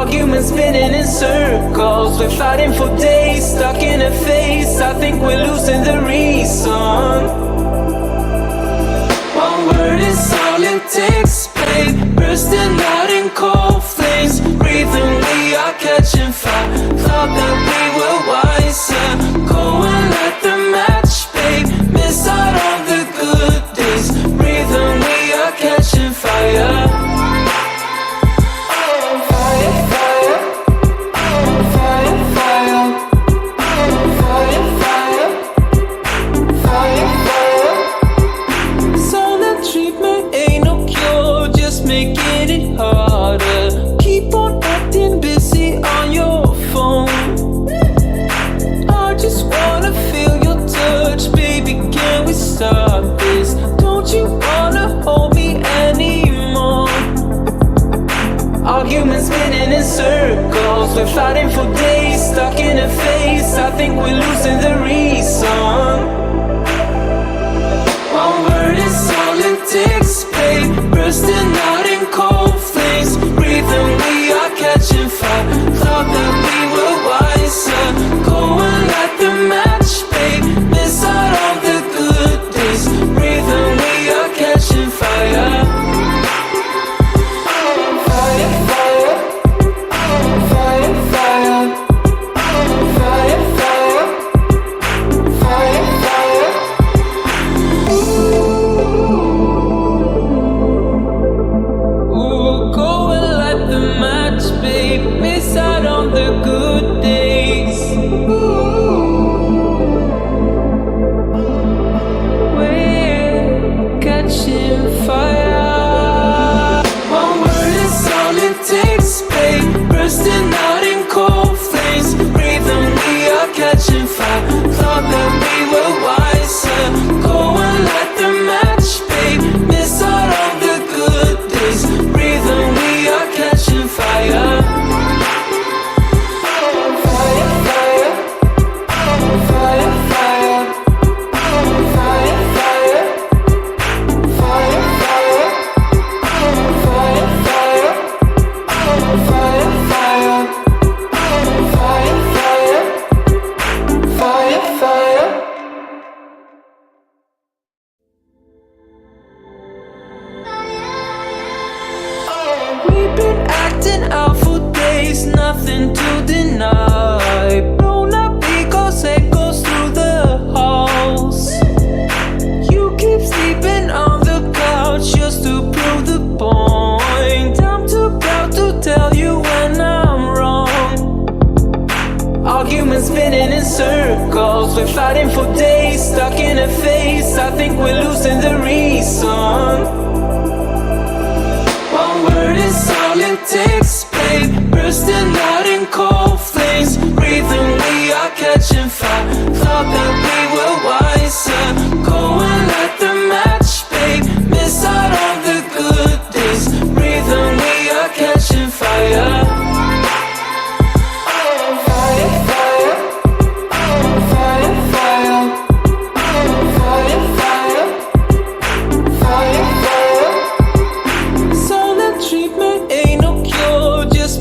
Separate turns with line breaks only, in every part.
Arguments spinning in circles, we're fighting for days, stuck in a phase. I think we're losing the reason. One word is all it takes, babe. Bursting out in cold flames, breathing, we are catching fire. Thought that we were wiser, go and light the match, babe. Miss out on the good days, breathing, we are catching fire. Making it harder, keep on acting busy on your phone. I just wanna feel your touch, baby, can we stop this? Don't you wanna hold me anymore? Arguments spinning in circles, we're fighting for days, stuck in a phase. I think we're losing the reason. One word is all it takes, babe. Bursting out in cold flames, breathing, we are catching fire. Thought that we were wiser, go and light the match, babe. Miss out on the good days, breathing, we are catching fire. Nothing to deny. Blown up because echoes through the halls. You keep sleeping on the couch just to prove the point. I'm too proud to tell you when I'm wrong. Arguments spinning in circles, we're fighting for days, stuck in a phase. I think we're losing the reason. One word is all it takes, babe. Bursting out in cold flames, breathing, we are catching fire. Thought that we were wiser, go and light the match, babe. Miss out on the good days, breathing, we are catching fire.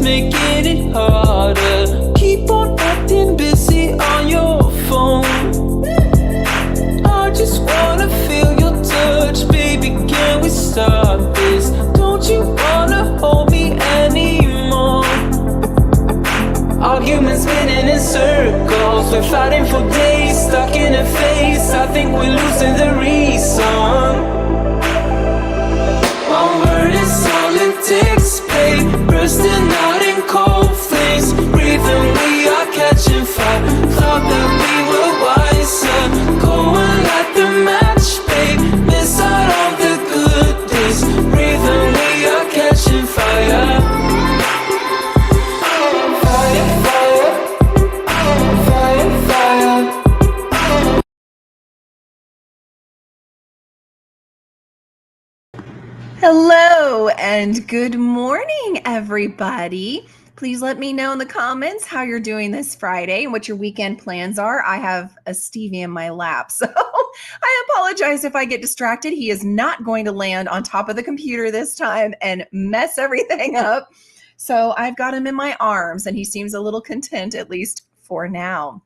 Making it harder, keep on acting busy on your phone. I just wanna feel your touch, baby, can we stop this? Don't you wanna hold me anymore? Arguments spinning in circles, we're fighting for days, stuck in a phase. I think we're losing the reason. One word is all it takes, babe. Bursting out in cold flames, breathing, we are catching fire. Thought that we were wiser, go and light the match, babe. Miss out on the good days, breathing, we are catching fire.
Hello and good morning, everybody. Please let me know in the comments how you're doing this Friday and what your weekend plans are. I have a Stevie in my lap, so I apologize if I get distracted. He is not going to land on top of the computer this time and mess everything up. So I've got him in my arms and he seems a little content, at least for now.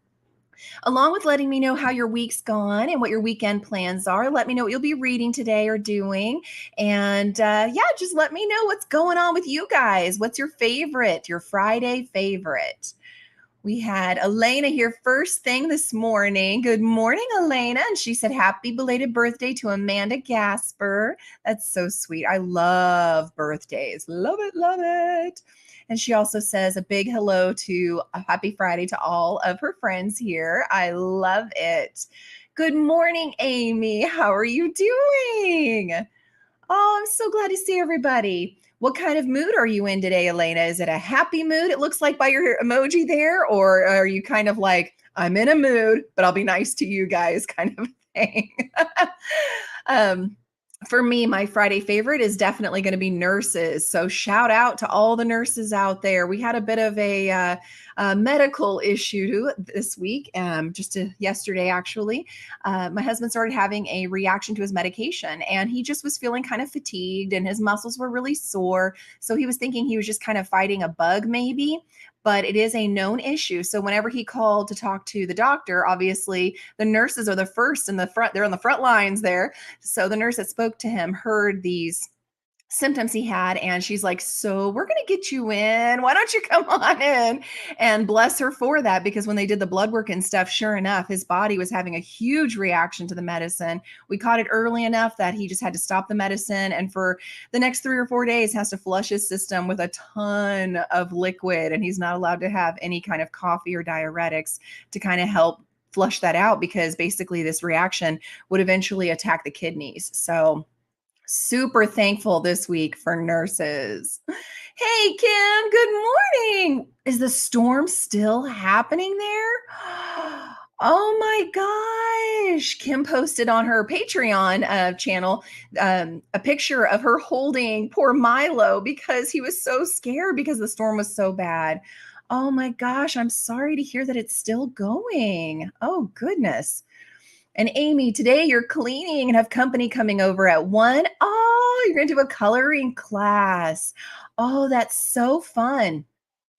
Along with letting me know how your week's gone and what your weekend plans are, let me know what you'll be reading today or doing. And yeah, just let me know what's going on with you guys. What's your favorite, your Friday favorite? We had Elena here first thing this morning. Good morning, Elena. And she said, happy belated birthday to Amanda Gasper. That's so sweet. I love birthdays. Love it, love it. And she also says a big hello to a happy Friday to all of her friends here. I love it. Good morning, Amy. How are you doing? Oh, I'm so glad to see everybody. What kind of mood are you in today, Elena? Is it a happy mood? It looks like by your emoji there, or are you kind of like, I'm in a mood, but I'll be nice to you guys kind of thing? um, for me, my Friday favorite is definitely going to be nurses. So shout out to all the nurses out there. We had a bit of a medical issue this week, yesterday actually. My husband started having a reaction to his medication and he just was feeling kind of fatigued and his muscles were really sore. So he was thinking he was just kind of fighting a bug maybe, but it is a known issue. So whenever he called to talk to the doctor, obviously the nurses are the first in the front, they're on the front lines there. So the nurse that spoke to him heard these symptoms he had and she's like, so we're going to get you in, why don't you come on in? And bless her for that, because when they did the blood work and stuff, sure enough, his body was having a huge reaction to the medicine. We caught it early enough that he just had to stop the medicine, and for the next 3 or 4 days has to flush his system with a ton of liquid, and he's not allowed to have any kind of coffee or diuretics to kind of help flush that out, because basically this reaction would eventually attack the kidneys. So super thankful this week for nurses. Hey, Kim, good morning. Is the storm still happening there? Oh my gosh. Kim posted on her Patreon channel a picture of her holding poor Milo because he was so scared because the storm was so bad. Oh my gosh. I'm sorry to hear that it's still going. Oh, goodness. And Amy, today you're cleaning and have company coming over at 1. Oh, you're going to do a coloring class. Oh, that's so fun.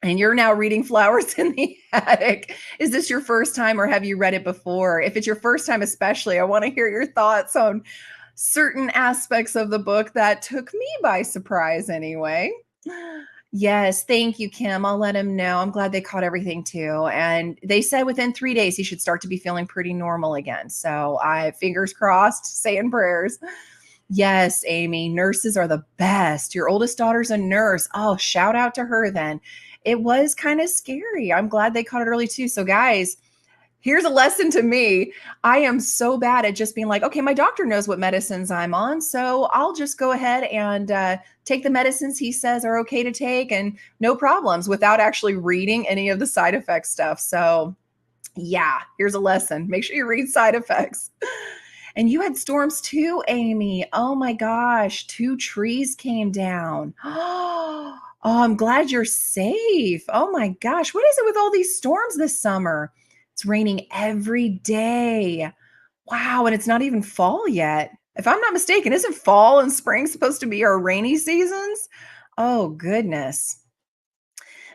And you're now reading Flowers in the Attic. Is this your first time or have you read it before? If it's your first time, especially, I want to hear your thoughts on certain aspects of the book that took me by surprise anyway. Yes, thank you, Kim. I'll let him know. I'm glad they caught everything too. And they said within 3 days he should start to be feeling pretty normal again. So I fingers crossed, saying prayers. Yes, Amy, nurses are the best. Your oldest daughter's a nurse. Oh, shout out to her then. It was kind of scary. I'm glad they caught it early too. So guys, here's a lesson to me. I am so bad at just being like, okay, my doctor knows what medicines I'm on, so I'll just go ahead and take the medicines he says are okay to take and no problems, without actually reading any of the side effect stuff. So yeah, here's a lesson. Make sure you read side effects. And you had storms too, Amy. Oh my gosh, 2 trees came down. Oh, I'm glad you're safe. Oh my gosh, what is it with all these storms this summer? It's raining every day. Wow, and it's not even fall yet. If I'm not mistaken, isn't fall and spring supposed to be our rainy seasons? Oh, goodness.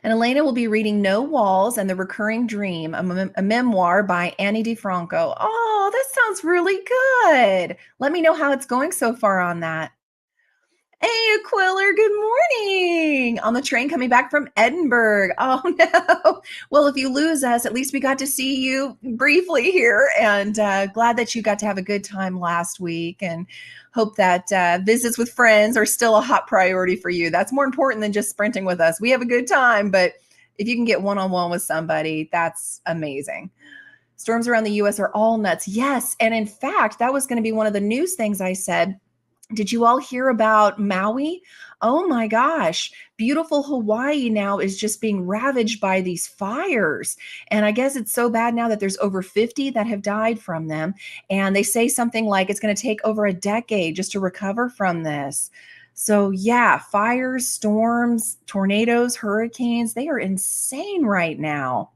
And Elena will be reading No Walls and the Recurring Dream, a memoir by Annie DiFranco. Oh, that sounds really good. Let me know how it's going so far on that. Hey, Aquiller, good morning. On the train coming back from Edinburgh. Oh, no. Well, if you lose us, at least we got to see you briefly here, and glad that you got to have a good time last week, and hope that visits with friends are still a hot priority for you. That's more important than just sprinting with us. We have a good time, but if you can get one-on-one with somebody, that's amazing. Storms around the U.S. are all nuts. Yes, and in fact, that was going to be one of the news things I said. Did you all hear about Maui? Oh my gosh. Beautiful Hawaii now is just being ravaged by these fires. And I guess it's so bad now that there's over 50 that have died from them. And they say something like it's going to take over a decade just to recover from this. So yeah, fires, storms, tornadoes, hurricanes, they are insane right now.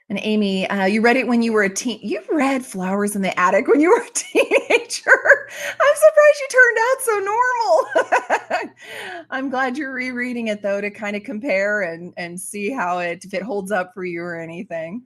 And Amy, you read it when you were a teen. You read Flowers in the Attic when you were a teenager. I'm surprised you turned out so normal. I'm glad you're rereading it though to kind of compare and see how if it holds up for you or anything.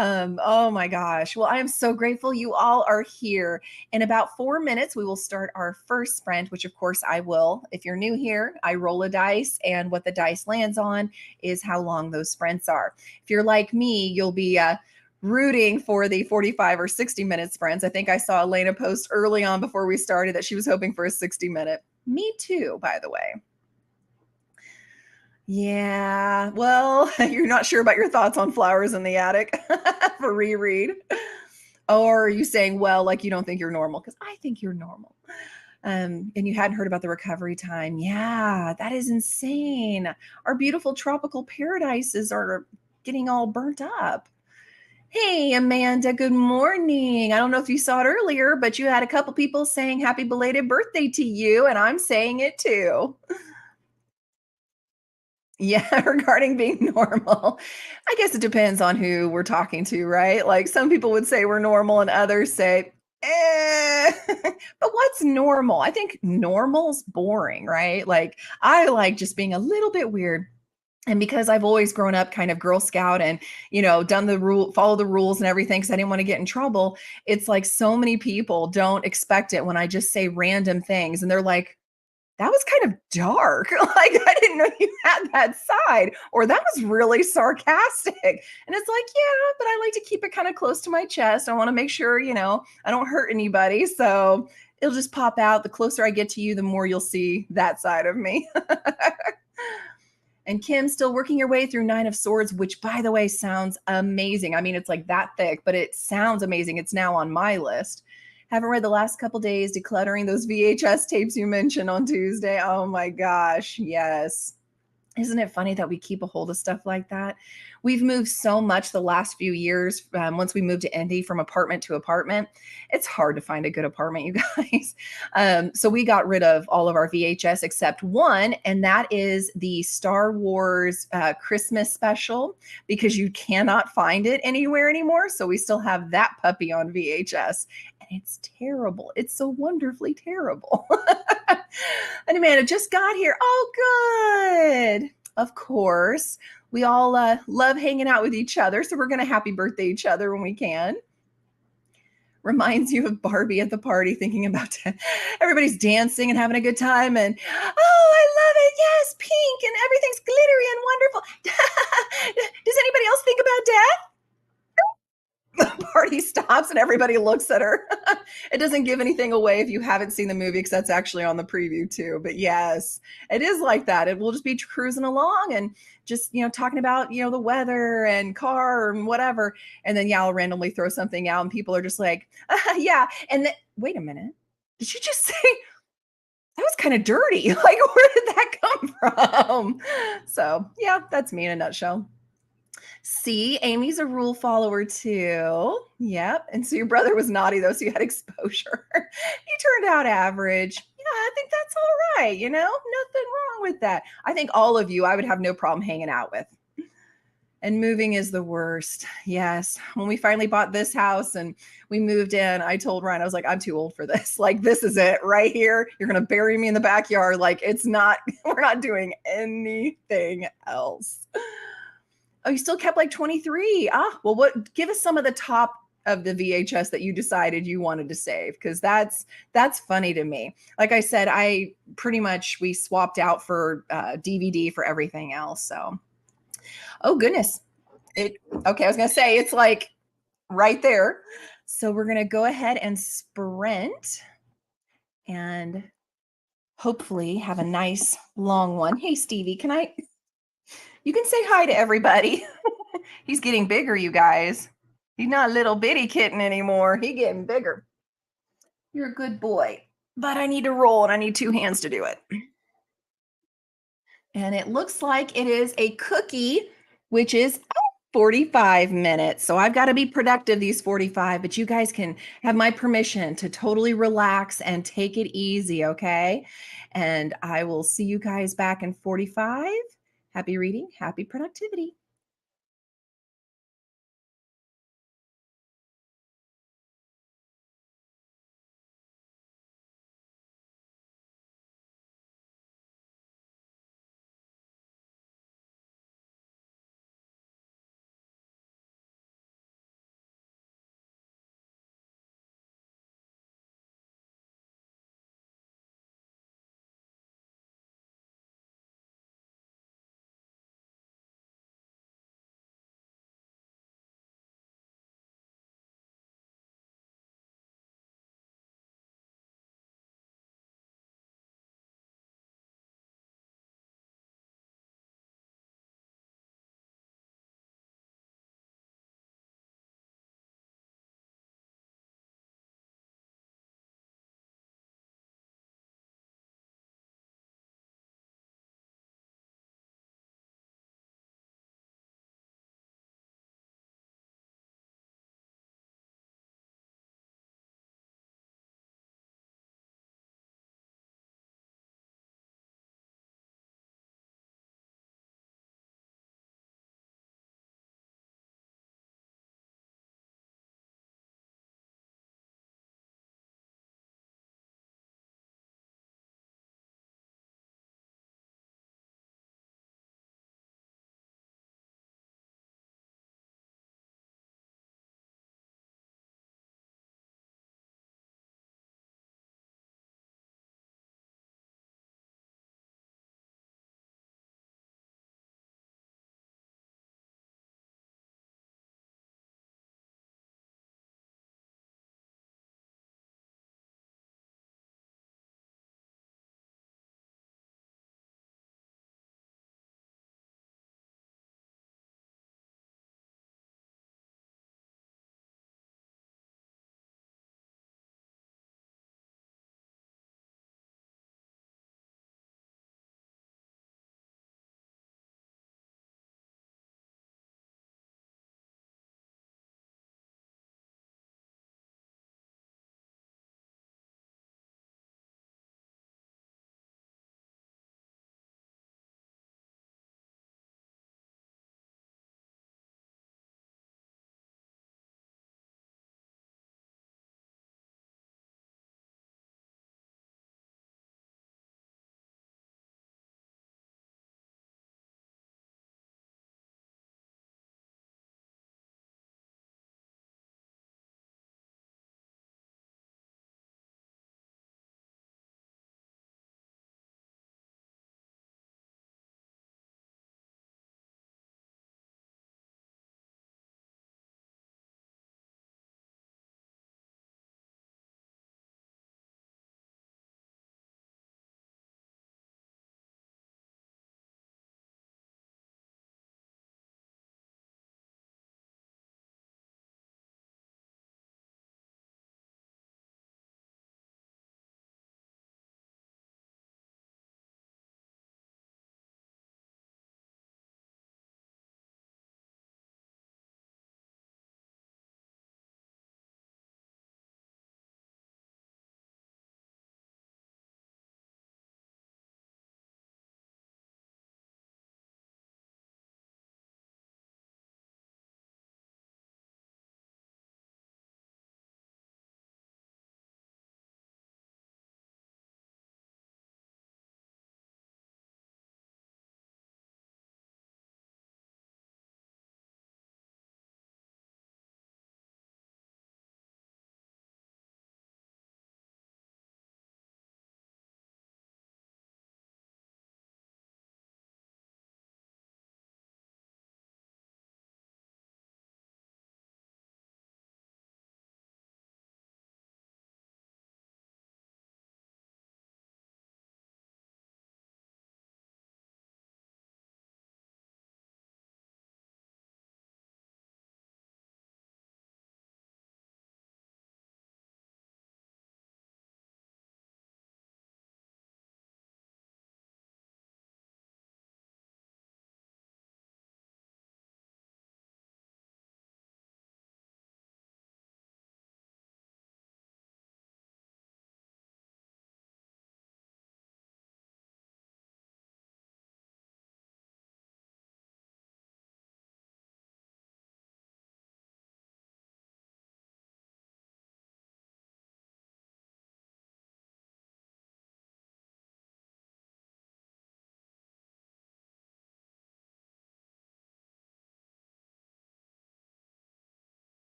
Oh my gosh. Well, I am so grateful you all are here. In about 4 minutes, we will start our first sprint, which of course I will. If you're new here, I roll a dice, and what the dice lands on is how long those sprints are. If you're like me, you'll be rooting for the 45 or 60-minute sprints. I think I saw Elena post early on before we started that she was hoping for a 60-minute. Me too, by the way. Yeah. Well, you're not sure about your thoughts on Flowers in the Attic for reread. Or are you saying, well, like you don't think you're normal? Because I think you're normal. And you hadn't heard about the recovery time. Yeah, that is insane. Our beautiful tropical paradises are getting all burnt up. Hey, Amanda, good morning. I don't know if you saw it earlier, but you had a couple people saying happy belated birthday to you, and I'm saying it too. Yeah, regarding being normal. I guess it depends on who we're talking to, right? Like some people would say we're normal and others say, eh. But what's normal? I think normal's boring, right? Like I like just being a little bit weird. And because I've always grown up kind of Girl Scout and, done the rule, follow the rules and everything, because I didn't want to get in trouble. It's like so many people don't expect it when I just say random things. And they're like, that was kind of dark. Like, I didn't know you had that side, or that was really sarcastic. And it's like, yeah, but I like to keep it kind of close to my chest. I want to make sure, I don't hurt anybody. So it'll just pop out. The closer I get to you, the more you'll see that side of me. And Kim, still working your way through Nine of Swords, which, by the way, sounds amazing. I mean, it's like that thick, but it sounds amazing. It's now on my list. Haven't read the last couple days, decluttering those VHS tapes you mentioned on Tuesday. Oh my gosh, yes. Isn't it funny that we keep a hold of stuff like that? We've moved so much the last few years. Once we moved to Indy from apartment to apartment, it's hard to find a good apartment, you guys. So we got rid of all of our VHS except one, and that is the Star Wars Christmas special, because you cannot find it anywhere anymore. So we still have that puppy on VHS, and it's terrible. It's so wonderfully terrible. And Amanda just got here. Oh, good. Of course. We all love hanging out with each other. So we're going to happy birthday each other when we can. Reminds you of Barbie at the party, thinking about everybody's dancing and having a good time. And, oh, I love it. Yes, pink and everything's glittery and wonderful. Does anybody else think about death? The party stops and everybody looks at her. It doesn't give anything away if you haven't seen the movie, because that's actually on the preview too. But yes, it is like that. It will just be cruising along and just, talking about, the weather and car and whatever. And then, yeah, I'll randomly throw something out and people are just like, yeah. And then, wait a minute. Did you just say that was kind of dirty? Like, where did that come from? So, yeah, that's me in a nutshell. See, Amy's a rule follower too. Yep. And so your brother was naughty though, so you had exposure. He turned out average. Yeah, I think that's all right. Nothing wrong with that. I think all of you I would have no problem hanging out with. And moving is the worst. Yes. When we finally bought this house and we moved in, I told Ryan, I was like, I'm too old for this. Like, this is it right here. You're going to bury me in the backyard. Like, it's not, we're not doing anything else. Oh, you still kept like 23. Well, give us some of the top of the VHS that you decided you wanted to save, because that's funny to me. Like I said, I pretty much we swapped out for DVD for everything else. So, oh goodness, okay. I was gonna say it's like right there. So we're gonna go ahead and sprint and hopefully have a nice long one. Hey Stevie, you can say hi to everybody. He's getting bigger, you guys. He's not a little bitty kitten anymore. He's getting bigger. You're a good boy. But I need to roll and I need two hands to do it. And it looks like it is a cookie, which is 45 minutes. So I've got to be productive these 45, but you guys can have my permission to totally relax and take it easy, okay? And I will see you guys back in 45. Happy reading, happy productivity.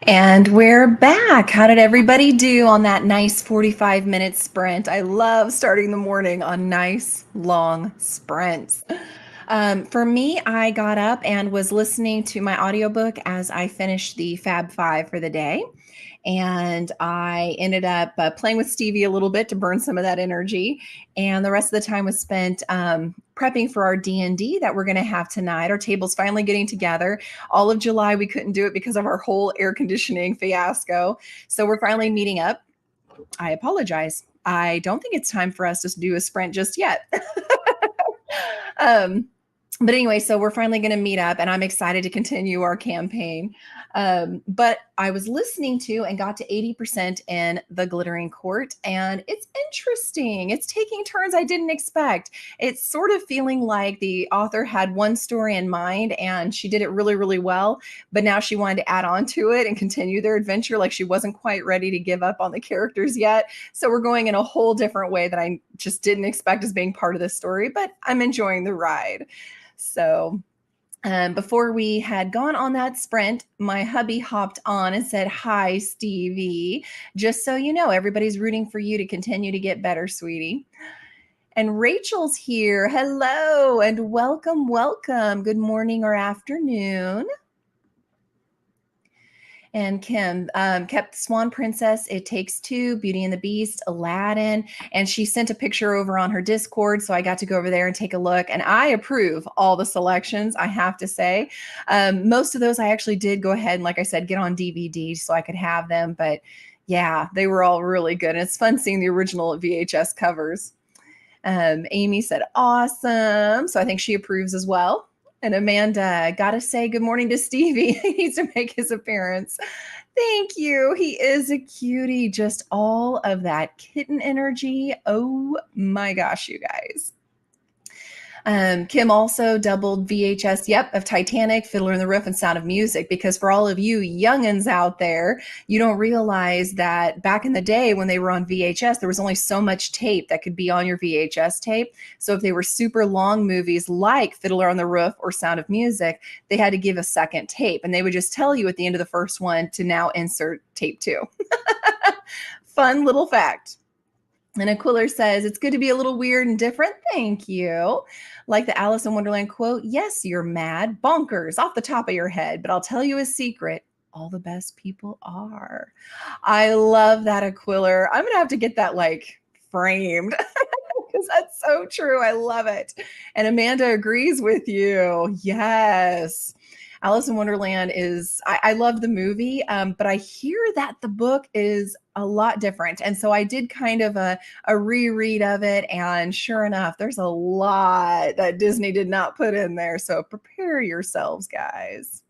And we're back. How did everybody do on that nice 45-minute sprint? I love starting the morning on nice long sprints. For me, I got up and was listening to my audiobook as I finished the Fab Five for the day. And I ended up playing with Stevie a little bit to burn some of that energy. And the rest of the time was spent prepping for our D&D that we're going to have tonight. Our table's finally getting together. All of July, we couldn't do it because of our whole air conditioning fiasco. So we're finally meeting up. I apologize. I don't think it's time for us to do a sprint just yet. um, but anyway, so we're finally going to meet up, and I'm excited to continue our campaign. But I was listening to and got to 80% in The Glittering Court, and it's interesting. It's taking turns I didn't expect. It's sort of feeling like the author had one story in mind, and she did it really, really well. But now she wanted to add on to it and continue their adventure. Like she wasn't quite ready to give up on the characters yet. So we're going in a whole different way that I just didn't expect as being part of this story, but I'm enjoying the ride. So before we had gone on that sprint, my hubby hopped on and said, "Hi, Stevie. Just so you know, everybody's rooting for you to continue to get better, sweetie." And Rachel's here. Hello and welcome, welcome. Good morning or afternoon. And Kim kept Swan Princess, It Takes Two, Beauty and the Beast, Aladdin. And she sent a picture over on her Discord. So I got to go over there and take a look. And I approve all the selections, I have to say. Most of those I actually did go ahead and, like I said, get on DVD so I could have them. But yeah, they were all really good. And it's fun seeing the original VHS covers. Amy said, awesome. So I think she approves as well. And Amanda, gotta say good morning to Stevie. He needs to make his appearance. Thank you. He is a cutie. Just all of that kitten energy. Oh my gosh, you guys. Kim also doubled VHS, of Titanic, Fiddler on the Roof, and Sound of Music, because for all of you youngins out there, you don't realize that back in the day when they were on VHS, there was only so much tape that could be on your VHS tape. So if they were super long movies like Fiddler on the Roof or Sound of Music, they had to give a second tape, and they would just tell you at the end of the first one to now insert tape 2. Fun little fact. And Aquiller says, it's good to be a little weird and different. Thank you. Like the Alice in Wonderland quote, yes, you're mad, bonkers, off the top of your head, but I'll tell you a secret. All the best people are. I love that, Aquiller. I'm going to have to get that framed because that's so true. I love it. And Amanda agrees with you. Yes. Alice in Wonderland I love the movie, but I hear that the book is a lot different. And so I did kind of a reread of it. And sure enough, there's a lot that Disney did not put in there. So prepare yourselves, guys.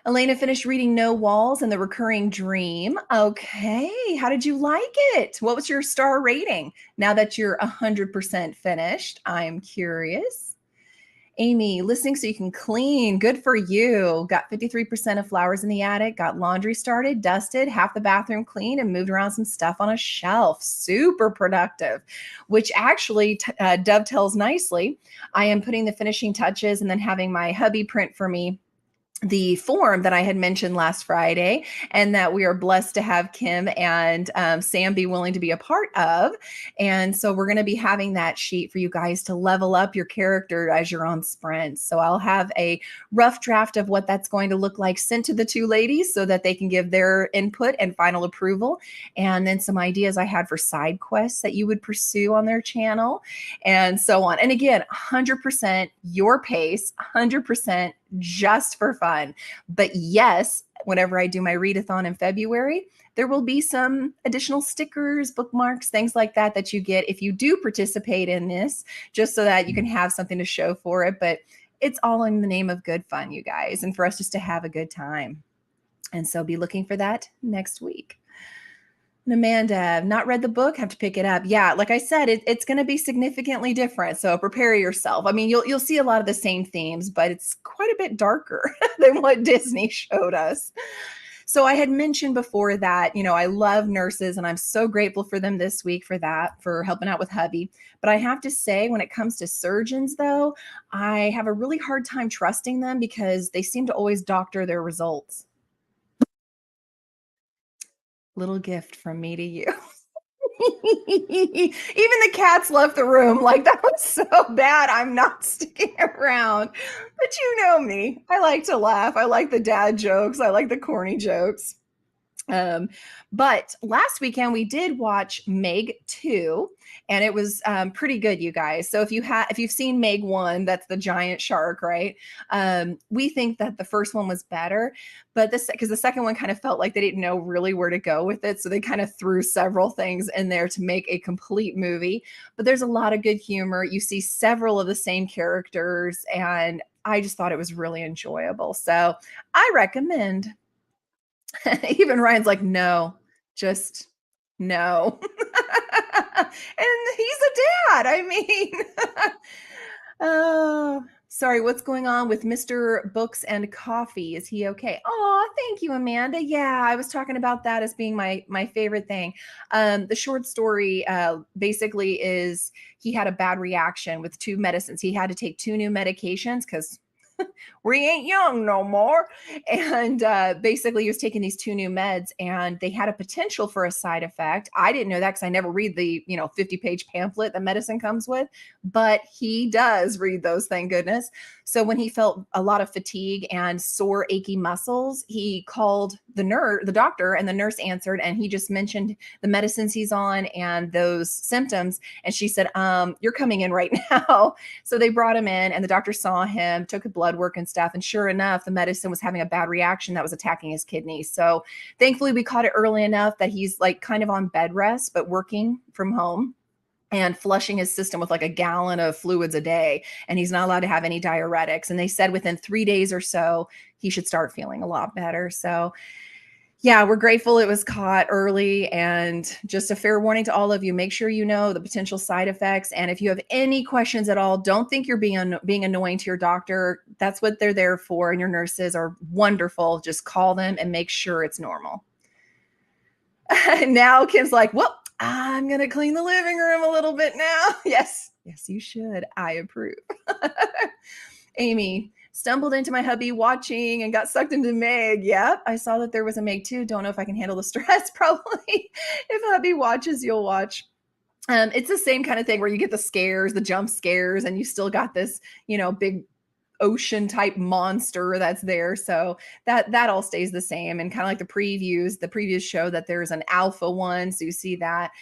Elena finished reading No Walls and The Recurring Dream. Okay, how did you like it? What was your star rating now that you're 100% finished? I'm curious. Amy, listening so you can clean. Good for you. Got 53% of flowers in the attic, got laundry started, dusted, half the bathroom clean, and moved around some stuff on a shelf. Super productive, which actually dovetails nicely. I am putting the finishing touches and then having my hubby print for me the form that I had mentioned last Friday, and that we are blessed to have Kim and Sam be willing to be a part of. And so we're going to be having that sheet for you guys to level up your character as you're on sprint. So I'll have a rough draft of what that's going to look like sent to the two ladies so that they can give their input and final approval. And then some ideas I had for side quests that you would pursue on their channel and so on. And again, 100% your pace, 100% just for fun. But yes, whenever I do my readathon in February, there will be some additional stickers, bookmarks, things like that that you get if you do participate in this, just so that you can have something to show for it. But it's all in the name of good fun, you guys, and for us just to have a good time. And so be looking for that next week. And Amanda, not read the book, have to pick it up. Yeah, like I said, it's going to be significantly different. So prepare yourself. I mean, you'll see a lot of the same themes, but it's quite a bit darker than what Disney showed us. So I had mentioned before that, I love nurses and I'm so grateful for them this week for that, for helping out with hubby. But I have to say, when it comes to surgeons, though, I have a really hard time trusting them because they seem to always doctor their results. Little gift from me to you. Even the cats left the room. Like, that was so bad. I'm not sticking around. But you know me. I like to laugh. I like the dad jokes. I like the corny jokes. Um, but last weekend we did watch Meg 2, and it was pretty good, you guys. So if you've seen Meg 1, that's the giant shark, right? We think that the first one was better, but this because the second one kind of felt like they didn't know really where to go with it, so they kind of threw several things in there to make a complete movie. But there's a lot of good humor. You see several of the same characters, and I just thought it was really enjoyable. So I recommend. Even Ryan's like, no, just no. And he's a dad. I mean, oh, sorry. What's going on with Mr. Books and Coffee? Is he okay? Oh, thank you, Amanda. Yeah, I was talking about that as being my favorite thing. The short story basically is he had a bad reaction with two medicines. He had to take two new medications because we ain't young no more. And basically, he was taking these two new meds, and they had a potential for a side effect. I didn't know that because I never read the 50-page pamphlet that medicine comes with, but he does read those. Thank goodness. So when he felt a lot of fatigue and sore, achy muscles, he called the doctor, and the nurse answered, and he just mentioned the medicines he's on and those symptoms. And she said, "You're coming in right now." So they brought him in, and the doctor saw him, took a blood work and stuff. And sure enough, the medicine was having a bad reaction that was attacking his kidneys. So thankfully, we caught it early enough that he's like kind of on bed rest, but working from home and flushing his system with like a gallon of fluids a day. And he's not allowed to have any diuretics. And they said within 3 days or so, he should start feeling a lot better. So yeah, we're grateful it was caught early. And just a fair warning to all of you, make sure you know the potential side effects. And if you have any questions at all, don't think you're being annoying to your doctor. That's what they're there for. And your nurses are wonderful. Just call them and make sure it's normal. Now Kim's like, well, I'm going to clean the living room a little bit now. Yes, you should. I approve. Amy, stumbled into my hubby watching and got sucked into Meg. Yep, I saw that there was a Meg too. Don't know if I can handle the stress. Probably if hubby watches, you'll watch. It's the same kind of thing where you get the scares, the jump scares, and you still got this, big ocean type monster that's there. So that all stays the same. And kind of like the previews show that there's an alpha one. So you see that.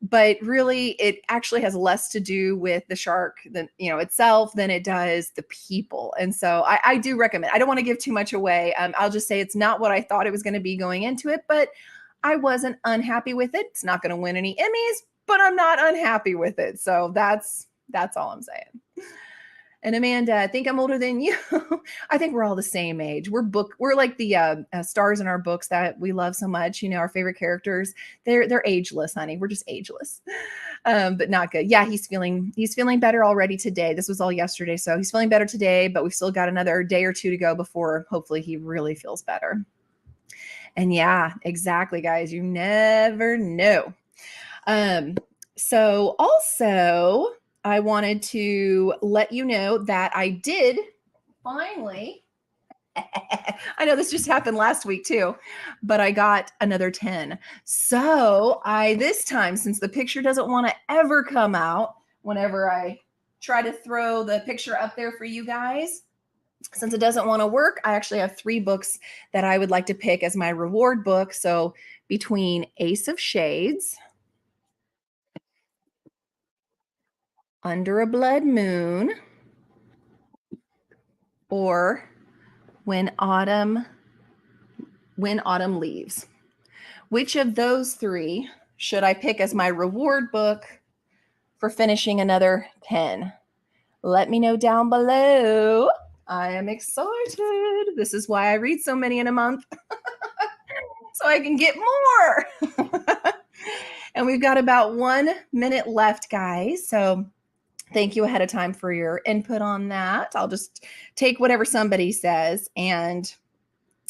But really, it actually has less to do with the shark than itself than it does the people. And so I do recommend. I don't want to give too much away. I'll just say it's not what I thought it was going to be going into it, but I wasn't unhappy with it. It's not going to win any Emmys, but I'm not unhappy with it. So that's all I'm saying. And Amanda, I think I'm older than you. I think we're all the same age. We're like the stars in our books that we love so much. Our favorite characters. They're ageless, honey. We're just ageless, but not good. Yeah, he's feeling better already today. This was all yesterday, so he's feeling better today. But we've still got another day or two to go before hopefully he really feels better. And yeah, exactly, guys. You never know. So also, I wanted to let you know that I did finally, I know this just happened last week too, but I got another 10. So this time, since the picture doesn't want to ever come out whenever I try to throw the picture up there for you guys, since it doesn't want to work, I actually have 3 books that I would like to pick as my reward book. So between Ace of Shades, Under a Blood Moon, or When Autumn Leaves. Which of those 3 should I pick as my reward book for finishing another 10? Let me know down below. I am excited. This is why I read so many in a month. So I can get more. And we've got about 1 minute left, guys. So thank you ahead of time for your input on that. I'll just take whatever somebody says, and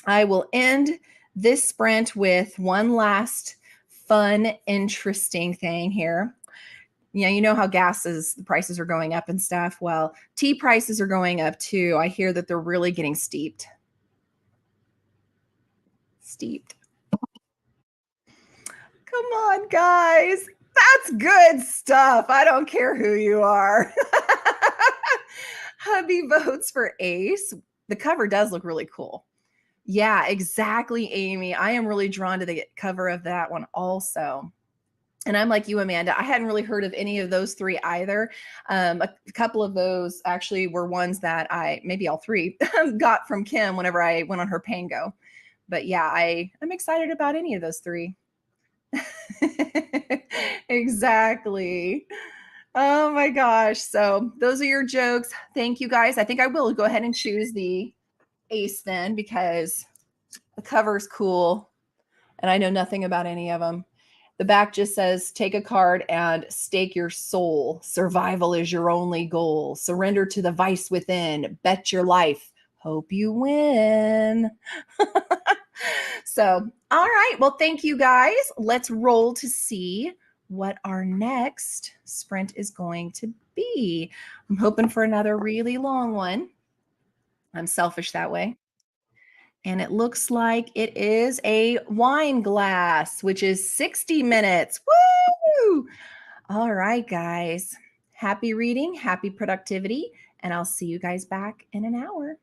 I will end this sprint with one last fun, interesting thing here. You know how the prices are going up and stuff. Well, tea prices are going up too. I hear that they're really getting steeped. Come on, guys. That's good stuff. I don't care who you are. Hubby votes for Ace. The cover does look really cool. Yeah, exactly, Amy. I am really drawn to the cover of that one also. And I'm like you, Amanda. I hadn't really heard of any of those three either. A couple of those actually were ones that maybe all three, got from Kim whenever I went on her Pango. But yeah, I'm excited about any of those three. Exactly. Oh my gosh. So those are your jokes. Thank you guys. I think I will go ahead and choose the Ace then because the cover is cool and I know nothing about any of them. The back just says take a card and stake your soul. Survival is your only goal. Surrender to the vice within. Bet your life. Hope you win. So, all right. Well, thank you guys. Let's roll to see what our next sprint is going to be. I'm hoping for another really long one. I'm selfish that way. And it looks like it is a wine glass, which is 60 minutes. Woo! All right, guys. Happy reading, happy productivity, and I'll see you guys back in an hour.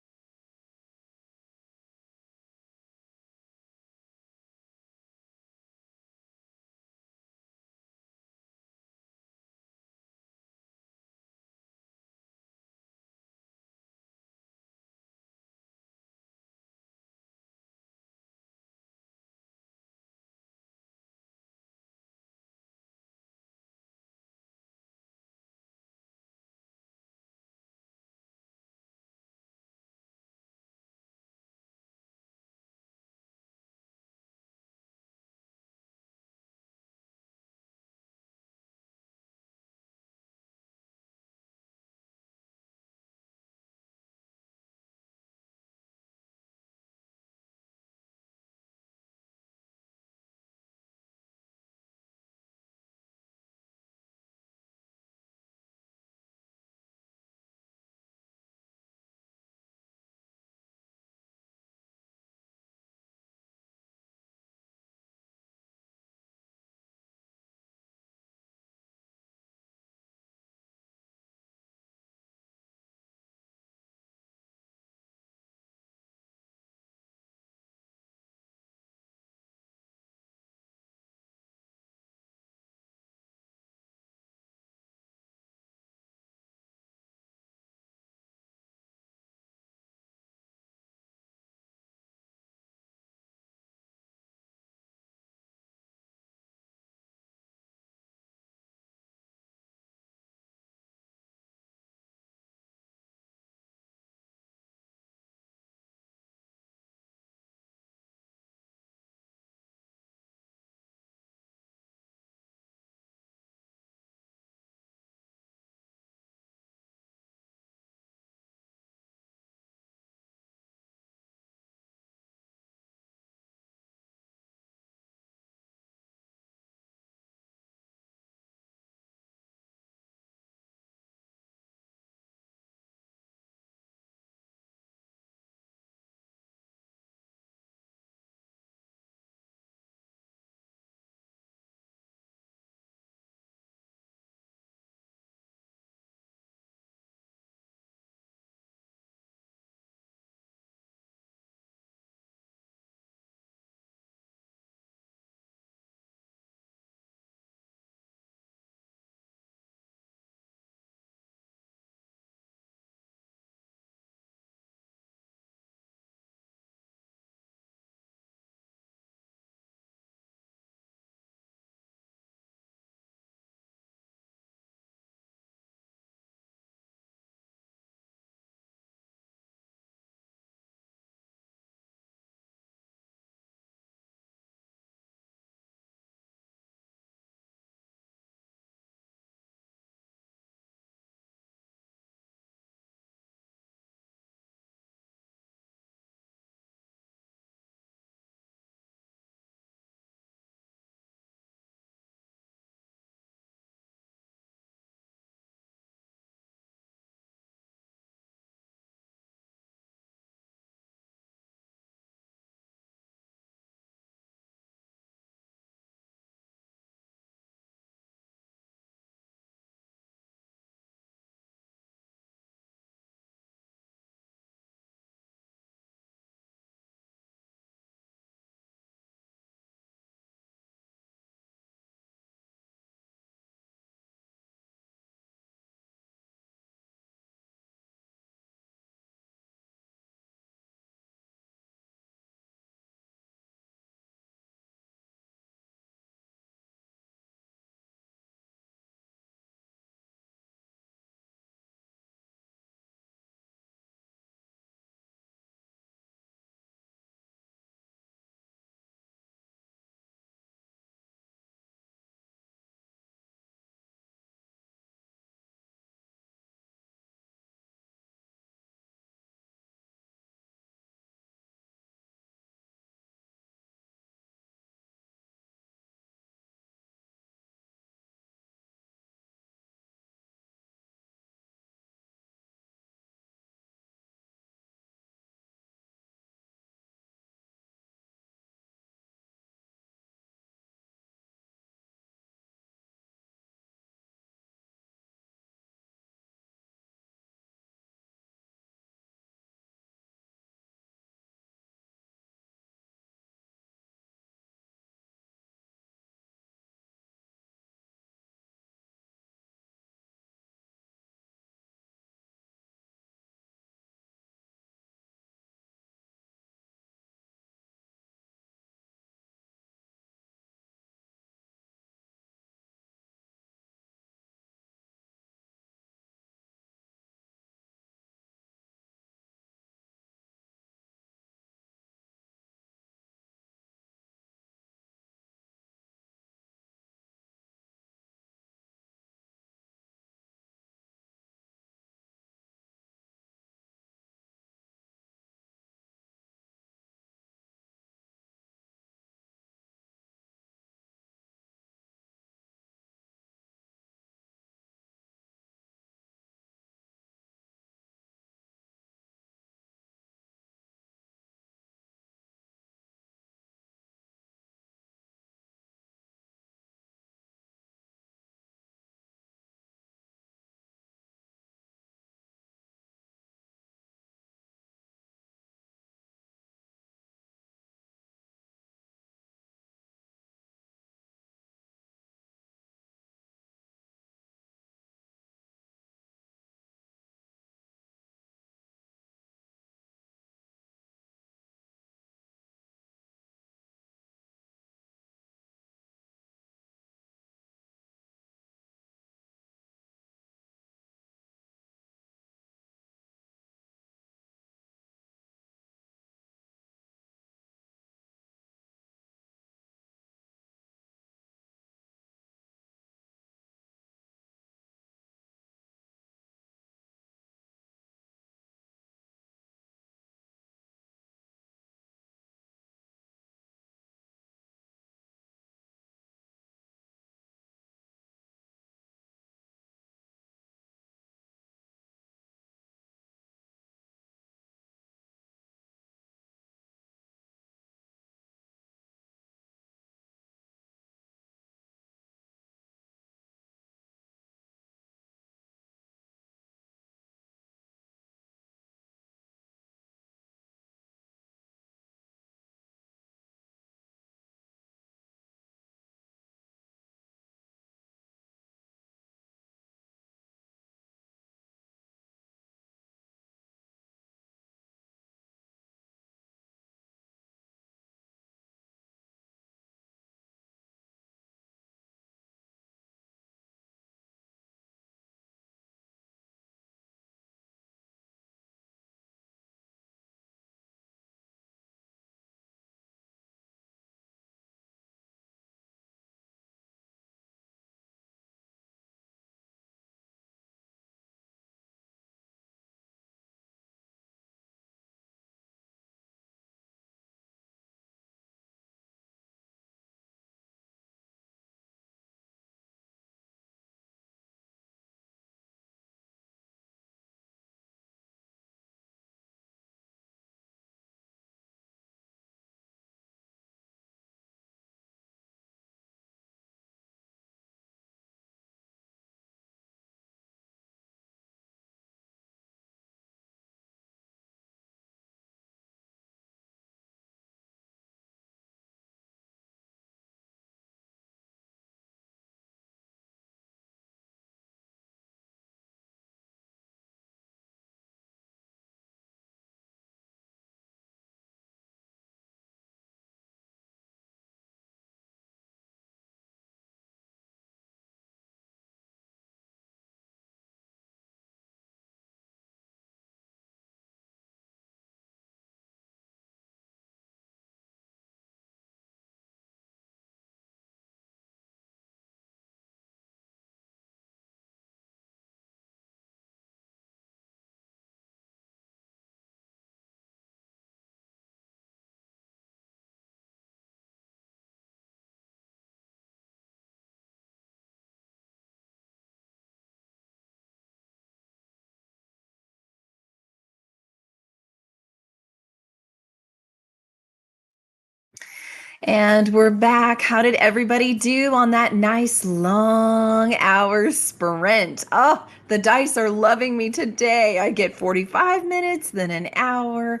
And we're back. How did everybody do on that nice long hour sprint? Oh, the dice are loving me today. I get 45 minutes, then an hour.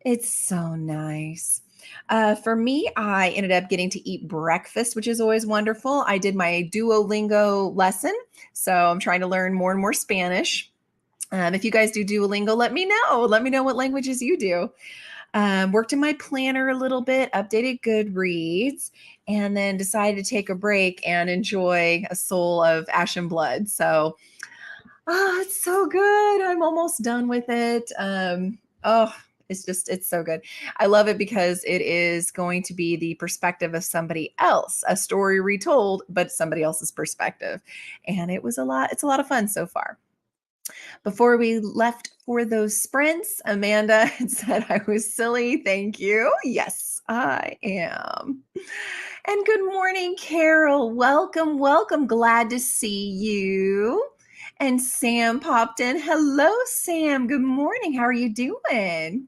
It's so nice. For me, I ended up getting to eat breakfast, which is always wonderful. I did my Duolingo lesson, so I'm trying to learn more and more Spanish. If you guys do Duolingo, let me know. Let me know what languages you do. Worked in my planner a little bit, updated Goodreads, and then decided to take a break and enjoy A Soul of Ash and Blood. So, it's so good. I'm almost done with it. It's so good. I love it because it is going to be the perspective of somebody else, a story retold, but somebody else's perspective. And it's a lot of fun so far. Before we left for those sprints, Amanda had said I was silly. Thank you. Yes, I am. And good morning, Carol. Welcome, welcome. Glad to see you. And Sam popped in. Hello, Sam. Good morning. How are you doing?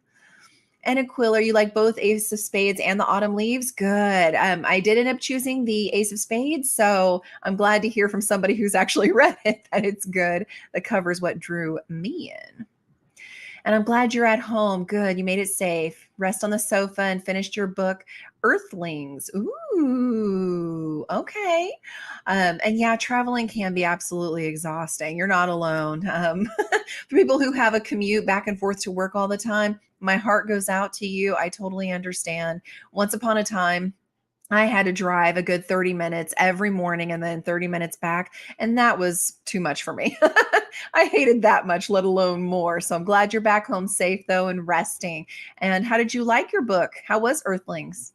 And Aquila, you like both Ace of Spades and the Autumn Leaves? Good. I did end up choosing the Ace of Spades, so I'm glad to hear from somebody who's actually read it that it's good. The cover's what drew me in. And I'm glad you're at home. Good. You made it safe. Rest on the sofa and finished your book, Earthlings. Ooh, okay. And yeah, traveling can be absolutely exhausting. You're not alone. For people who have a commute back and forth to work all the time, my heart goes out to you. I totally understand. Once upon a time, I had to drive a good 30 minutes every morning and then 30 minutes back. And that was too much for me. I hated that much, let alone more. So I'm glad you're back home safe, though, and resting. And how did you like your book? How was Earthlings?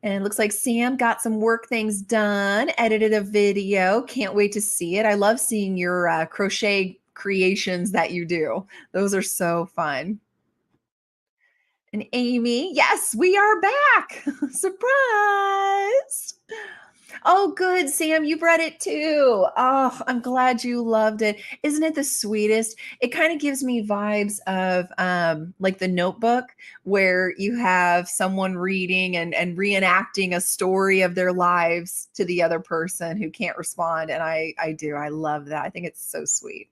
And it looks like Sam got some work things done, edited a video. Can't wait to see it. I love seeing your crochet creations that you do. Those are so fun. And Amy, yes, we are back. Surprise. Oh, good, Sam. You've read it too. Oh, I'm glad you loved it. Isn't it the sweetest? It kind of gives me vibes of like the Notebook, where you have someone reading and reenacting a story of their lives to the other person who can't respond. And I do. I love that. I think it's so sweet.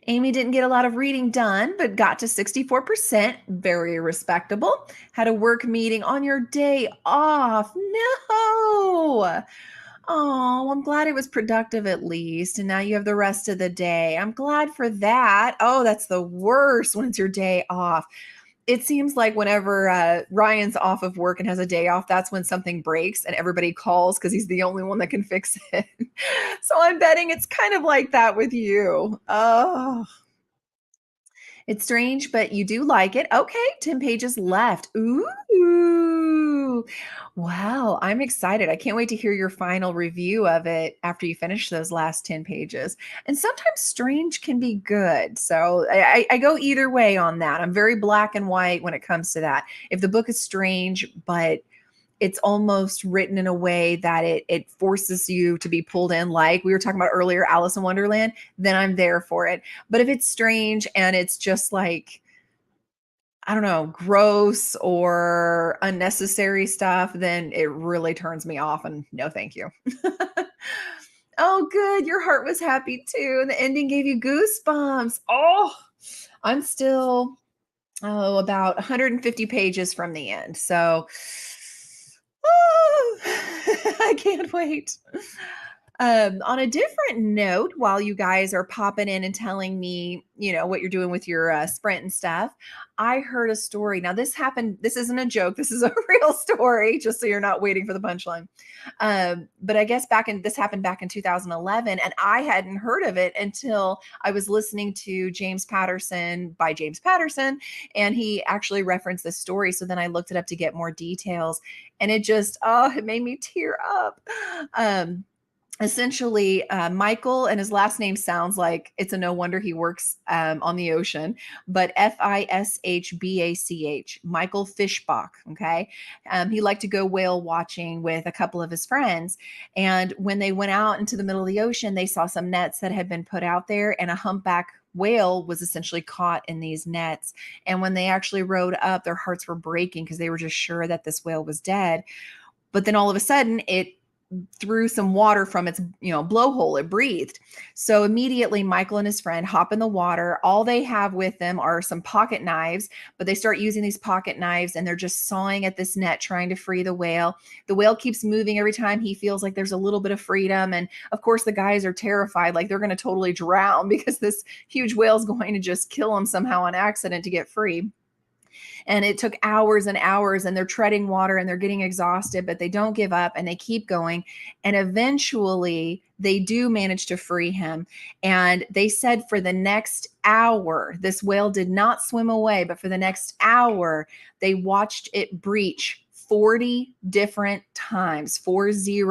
Amy didn't get a lot of reading done, but got to 64%. Very respectable. Had a work meeting on your day off. No. Oh, I'm glad it was productive at least. And now you have the rest of the day. I'm glad for that. Oh, that's the worst when it's your day off. It seems like whenever Ryan's off of work and has a day off, that's when something breaks and everybody calls because he's the only one that can fix it. So I'm betting it's kind of like that with you. Oh, it's strange, but you do like it. Okay, 10 pages left. Ooh. Wow, I'm excited. I can't wait to hear your final review of it after you finish those last 10 pages. And sometimes strange can be good. So I go either way on that. I'm very black and white when it comes to that. If the book is strange, but it's almost written in a way that it forces you to be pulled in, like we were talking about earlier, Alice in Wonderland, then I'm there for it. But if it's strange and it's just like, I don't know, gross or unnecessary stuff, then it really turns me off and no thank you. Oh, good. Your heart was happy too. And the ending gave you goosebumps. Oh, I'm still about 150 pages from the end. So I can't wait. On a different note, while you guys are popping in and telling me, what you're doing with your sprint and stuff, I heard a story. Now, this happened. This isn't a joke. This is a real story, just so you're not waiting for the punchline. But I guess this happened back in 2011, and I hadn't heard of it until I was listening to James Patterson by James Patterson, and he actually referenced this story. So then I looked it up to get more details, and it made me tear up. essentially, Michael, and his last name sounds like it's a no wonder he works on the ocean, but Fishbach, Michael Fishbach. Okay. He liked to go whale watching with a couple of his friends. And when they went out into the middle of the ocean, they saw some nets that had been put out there, and a humpback whale was essentially caught in these nets. And when they actually rode up, their hearts were breaking because they were just sure that this whale was dead. But then all of a sudden, it through some water from its blowhole, it breathed. So immediately Michael and his friend hop in the water. All they have with them are some pocket knives, but they start using these pocket knives and they're just sawing at this net trying to free the whale. The whale keeps moving every time he feels like there's a little bit of freedom, and of course the guys are terrified, like they're going to totally drown because this huge whale is going to just kill them somehow on accident to get free. And it took hours and hours, and they're treading water and they're getting exhausted, but they don't give up and they keep going. And eventually they do manage to free him. And they said for the next hour, this whale did not swim away, but for the next hour, they watched it breach 40 different times, 40.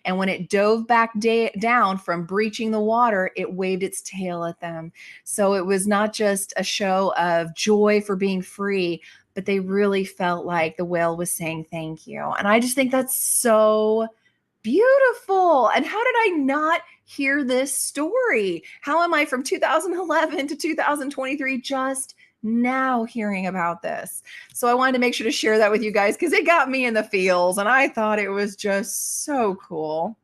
And when it dove back down from breaching the water, it waved its tail at them. So it was not just a show of joy for being free, but they really felt like the whale was saying thank you. And I just think that's so beautiful. And how did I not hear this story? How am I from 2011 to 2023 just now hearing about this? So I wanted to make sure to share that with you guys because it got me in the feels and I thought it was just so cool.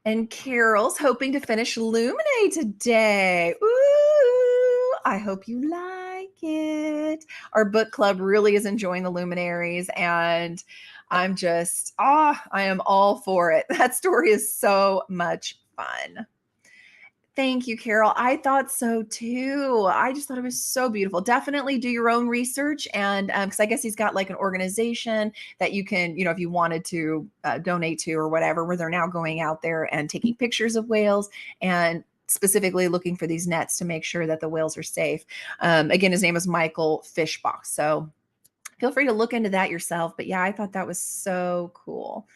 And Carol's hoping to finish Illuminae today. Ooh, I hope you like it. Our book club really is enjoying the Luminaries, and I'm just, I am all for it. That story is so much fun. Thank you, Carol. I thought so too. I just thought it was so beautiful. Definitely do your own research. And because I guess he's got like an organization that you can, if you wanted to donate to or whatever, where they're now going out there and taking pictures of whales and specifically looking for these nets to make sure that the whales are safe. Again, his name is Michael Fishbach. So feel free to look into that yourself. But yeah, I thought that was so cool.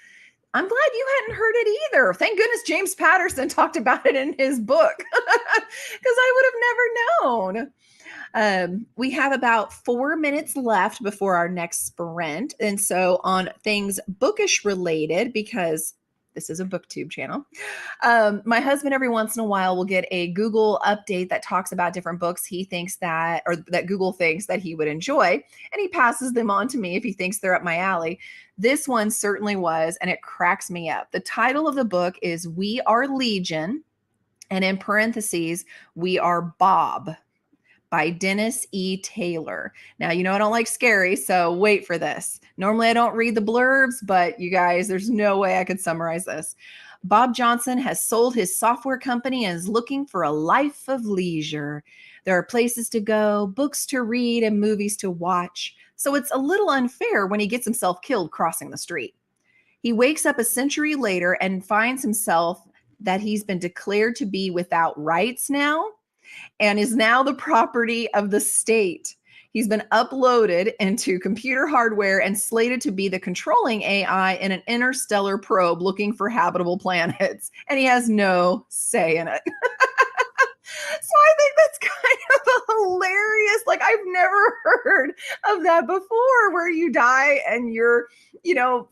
I'm glad you hadn't heard it either. Thank goodness James Patterson talked about it in his book because I would have never known. We have about 4 minutes left before our next sprint. And so on things bookish related, because this is a booktube channel, my husband every once in a while will get a Google update that talks about different books he thinks that, or that Google thinks that he would enjoy. And he passes them on to me if he thinks they're up my alley. This one certainly was, and it cracks me up. The title of the book is We Are Legion, and in parentheses, We Are Bob, by Dennis E. Taylor. Now, I don't like scary, so wait for this. Normally, I don't read the blurbs, but you guys, there's no way I could summarize this. Bob Johnson has sold his software company and is looking for a life of leisure. There are places to go, books to read, and movies to watch. So it's a little unfair when he gets himself killed crossing the street. He wakes up a century later and finds himself that he's been declared to be without rights now and is now the property of the state. He's been uploaded into computer hardware and slated to be the controlling AI in an interstellar probe looking for habitable planets. And he has no say in it. So I think that's kind of hilarious. Like, I've never heard of that before, where you die and your,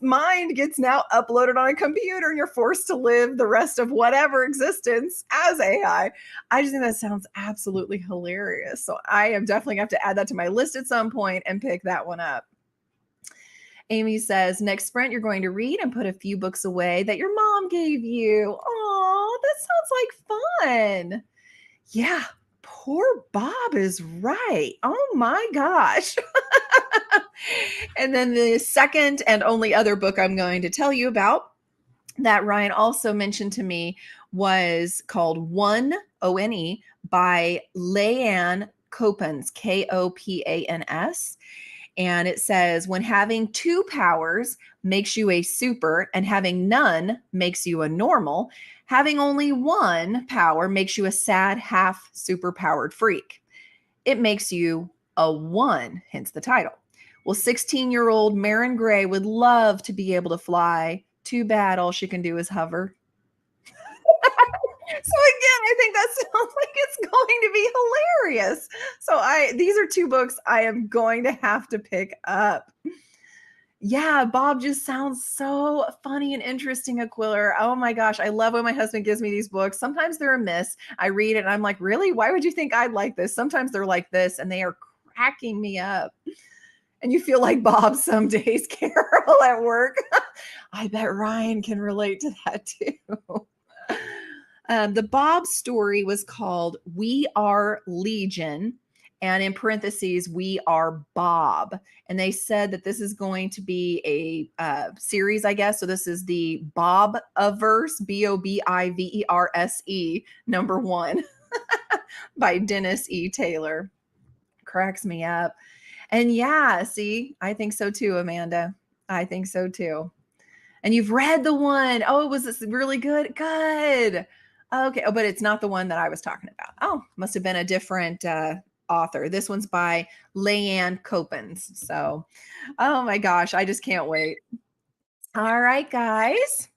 mind gets now uploaded on a computer and you're forced to live the rest of whatever existence as AI. I just think that sounds absolutely hilarious. So I am definitely going to have to add that to my list at some point and pick that one up. Amy says, next sprint, you're going to read and put a few books away that your mom gave you. Oh, that sounds like fun. Yeah, poor Bob is right. Oh my gosh. And then the second and only other book I'm going to tell you about that Ryan also mentioned to me was called One, O-N-E, by Leanne Copans, K-O-P-A-N-S. And it says, when having two powers makes you a super and having none makes you a normal, having only one power makes you a sad, half superpowered freak. It makes you a one, hence the title. Well, 16-year-old Maren Gray would love to be able to fly. Too bad all she can do is hover. again, I think that sounds like it's going to be hilarious. So these are two books I am going to have to pick up. Yeah, Bob just sounds so funny and interesting, Aquiller. Oh my gosh, I love when my husband gives me these books. Sometimes they're a miss. I read it and I'm like, really? Why would you think I'd like this? Sometimes they're like this and they are cracking me up. And you feel like Bob some days, Carol, at work. I bet Ryan can relate to that too. The Bob story was called We Are Legion. And in parentheses, we are Bob. And they said that this is going to be a series, I guess. So this is the Bob Averse, Bobiverse, number one by Dennis E. Taylor. Cracks me up. And yeah, see, I think so too, Amanda. I think so too. And you've read the one. Oh, was this really good? Good. Okay. Oh, but it's not the one that I was talking about. Oh, must have been a different author. This one's by Leanne Copens. So, oh my gosh, I just can't wait. All right, guys.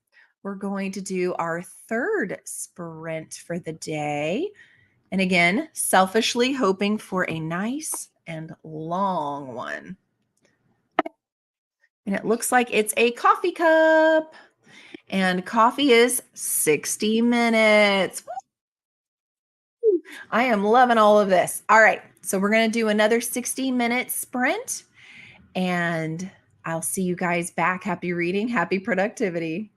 We're going to do our third sprint for the day. And again, selfishly hoping for a nice and long one. And it looks like it's a coffee cup. And coffee is 60 minutes. I am loving all of this. All right. So we're going to do another 60-minute sprint. And I'll see you guys back. Happy reading. Happy productivity.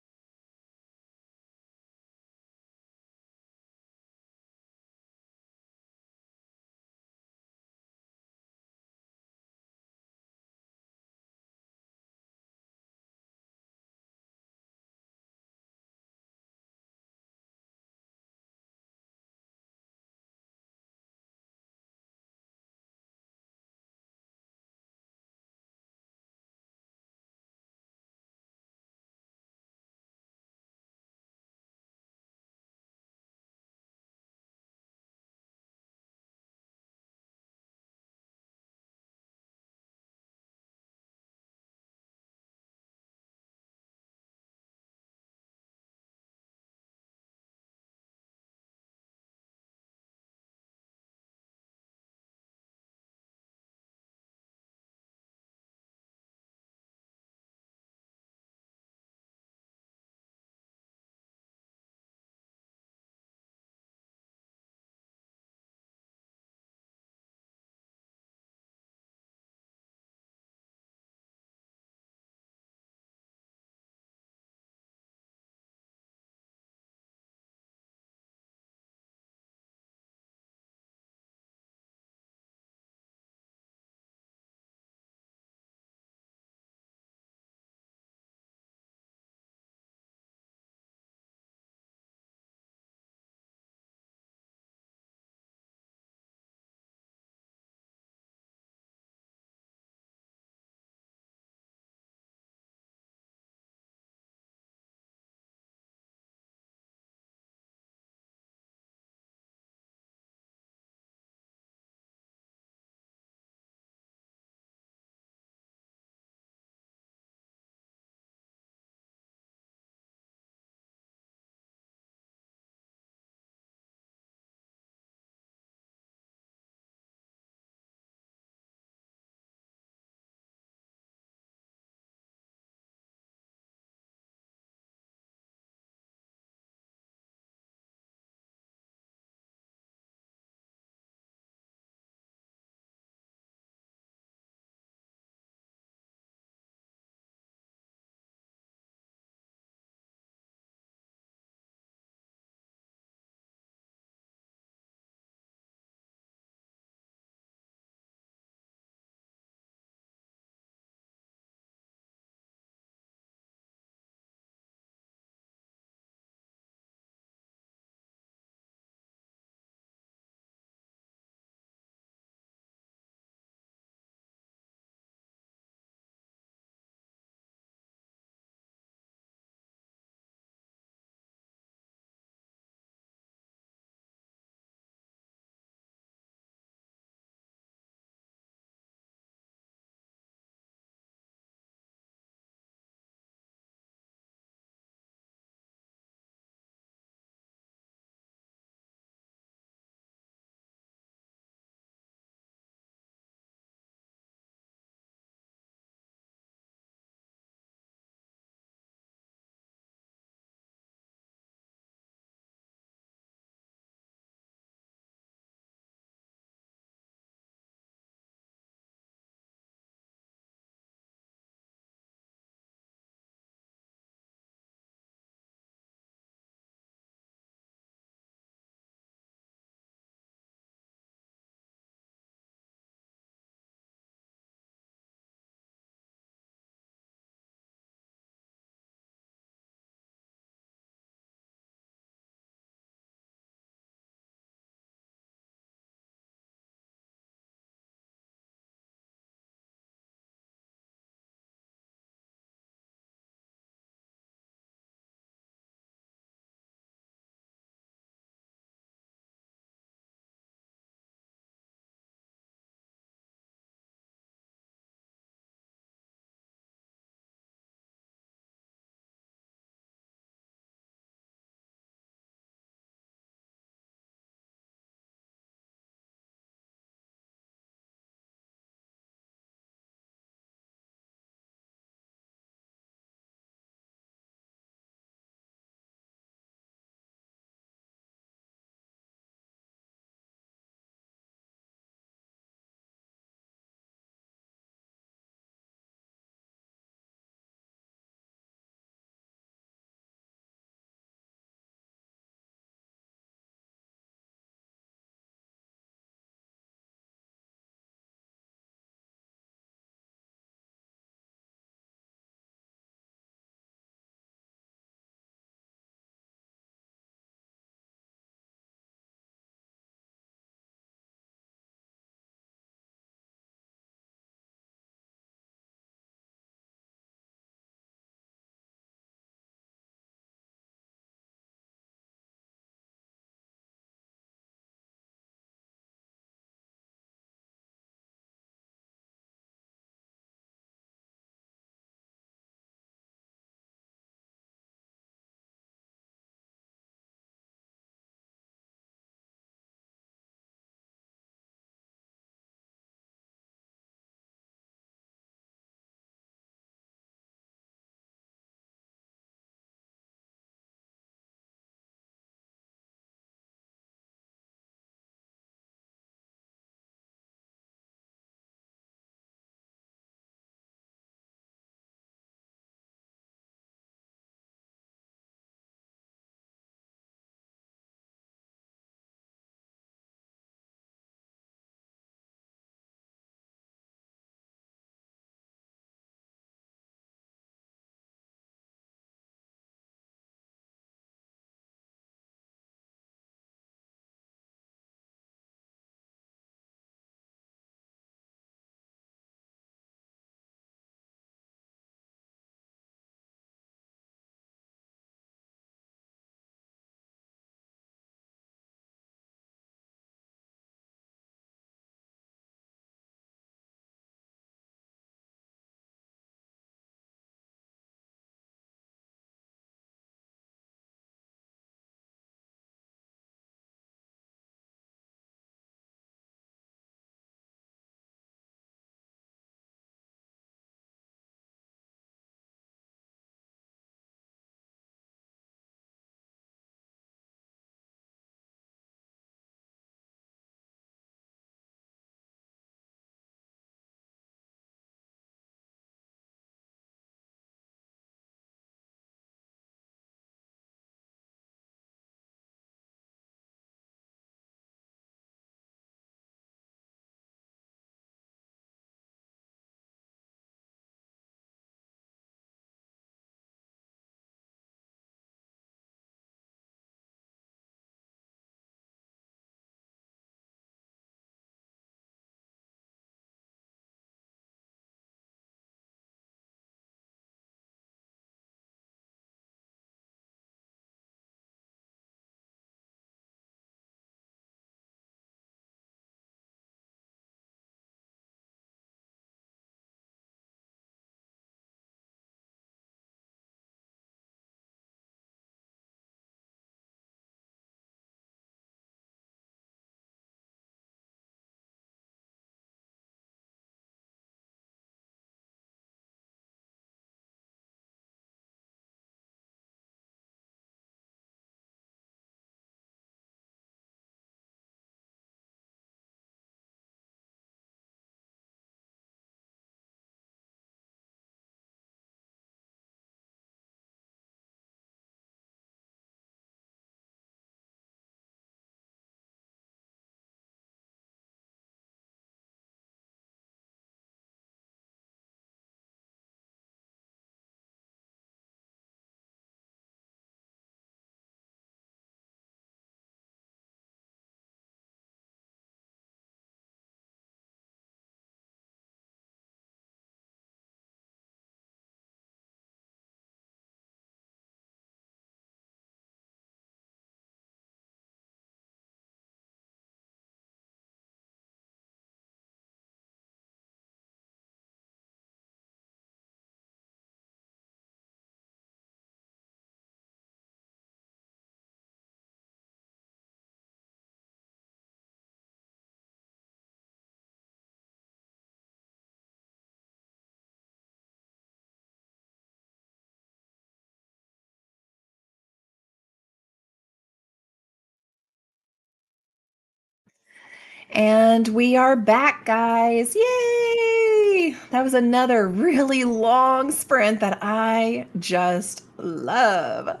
And we are back, guys. Yay! That was another really long sprint that I just love.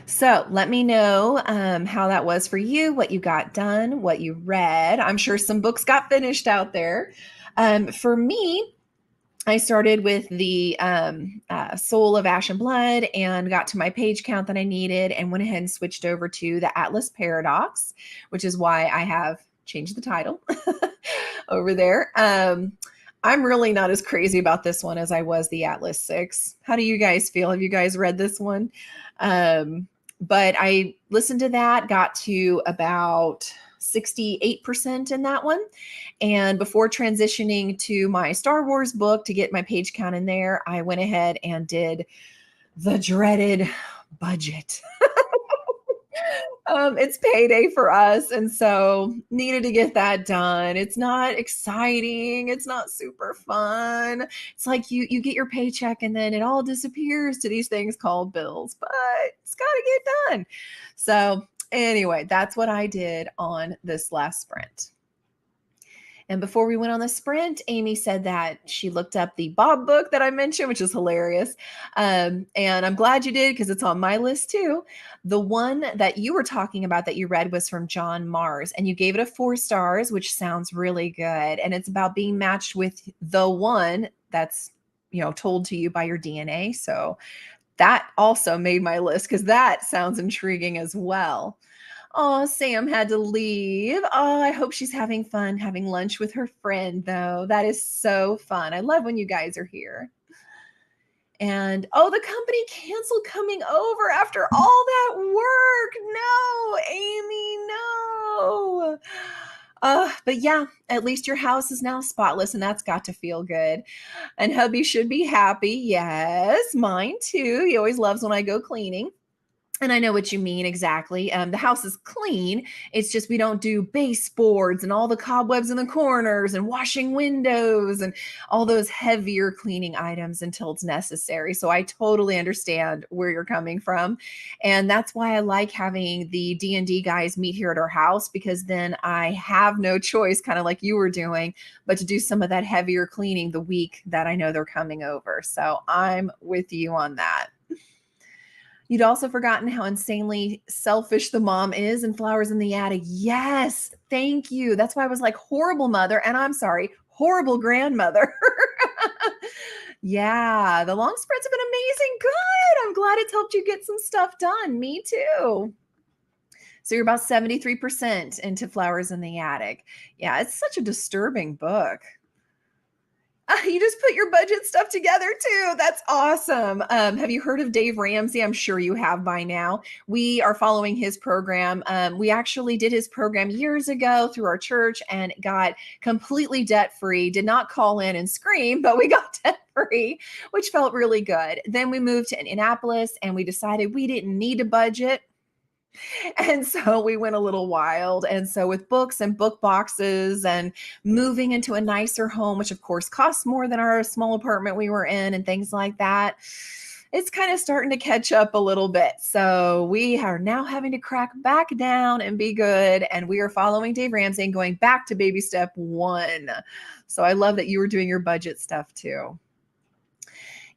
So let me know how that was for you, what you got done, what you read. I'm sure some books got finished out there. For me, I started with the Soul of Ash and Blood and got to my page count that I needed and went ahead and switched over to the Atlas Paradox, which is why I have changed the title over there. I'm really not as crazy about this one as I was the Atlas 6. How do you guys feel? Have you guys read this one? But I listened to that, got to about 68% in that one. And before transitioning to my Star Wars book to get my page count in there, I went ahead and did the dreaded budget. It's payday for us, and so needed to get that done. It's not exciting. It's not super fun. It's like you get your paycheck and then it all disappears to these things called bills, but it's got to get done. So anyway, that's what I did on this last sprint. And before we went on the sprint, Amy said that she looked up the Bob book that I mentioned, which is hilarious. And I'm glad you did because it's on my list too. The one that you were talking about that you read was from John Mars, and you gave it a 4 stars, which sounds really good. And it's about being matched with the one that's, told to you by your DNA. So that also made my list because that sounds intriguing as well. Oh, Sam had to leave. Oh, I hope she's having fun having lunch with her friend, though. That is so fun. I love when you guys are here. And the company canceled coming over after all that work. No, Amy, no. But yeah, at least your house is now spotless, and that's got to feel good. And hubby should be happy. Yes, mine too. He always loves when I go cleaning. And I know what you mean exactly. The house is clean. It's just we don't do baseboards and all the cobwebs in the corners and washing windows and all those heavier cleaning items until it's necessary. So I totally understand where you're coming from. And that's why I like having the D&D guys meet here at our house, because then I have no choice, kind of like you were doing, but to do some of that heavier cleaning the week that I know they're coming over. So I'm with you on that. You'd also forgotten how insanely selfish the mom is in Flowers in the Attic. Yes, thank you. That's why I was like, horrible mother. And I'm sorry, horrible grandmother. Yeah, the long spreads have been amazing. Good. I'm glad it's helped you get some stuff done. Me too. So you're about 73% into Flowers in the Attic. Yeah, it's such a disturbing book. You just put your budget stuff together too. That's awesome. Have you heard of Dave Ramsey? I'm sure you have by now. We are following his program. We actually did his program years ago through our church and got completely debt free. Did not call in and scream, but we got debt free, which felt really good. Then we moved to Indianapolis and we decided we didn't need a budget. And so we went a little wild. And so with books and book boxes and moving into a nicer home, which of course costs more than our small apartment we were in and things like that, it's kind of starting to catch up a little bit. So we are now having to crack back down and be good. And we are following Dave Ramsey and going back to baby step 1. So I love that you were doing your budget stuff too.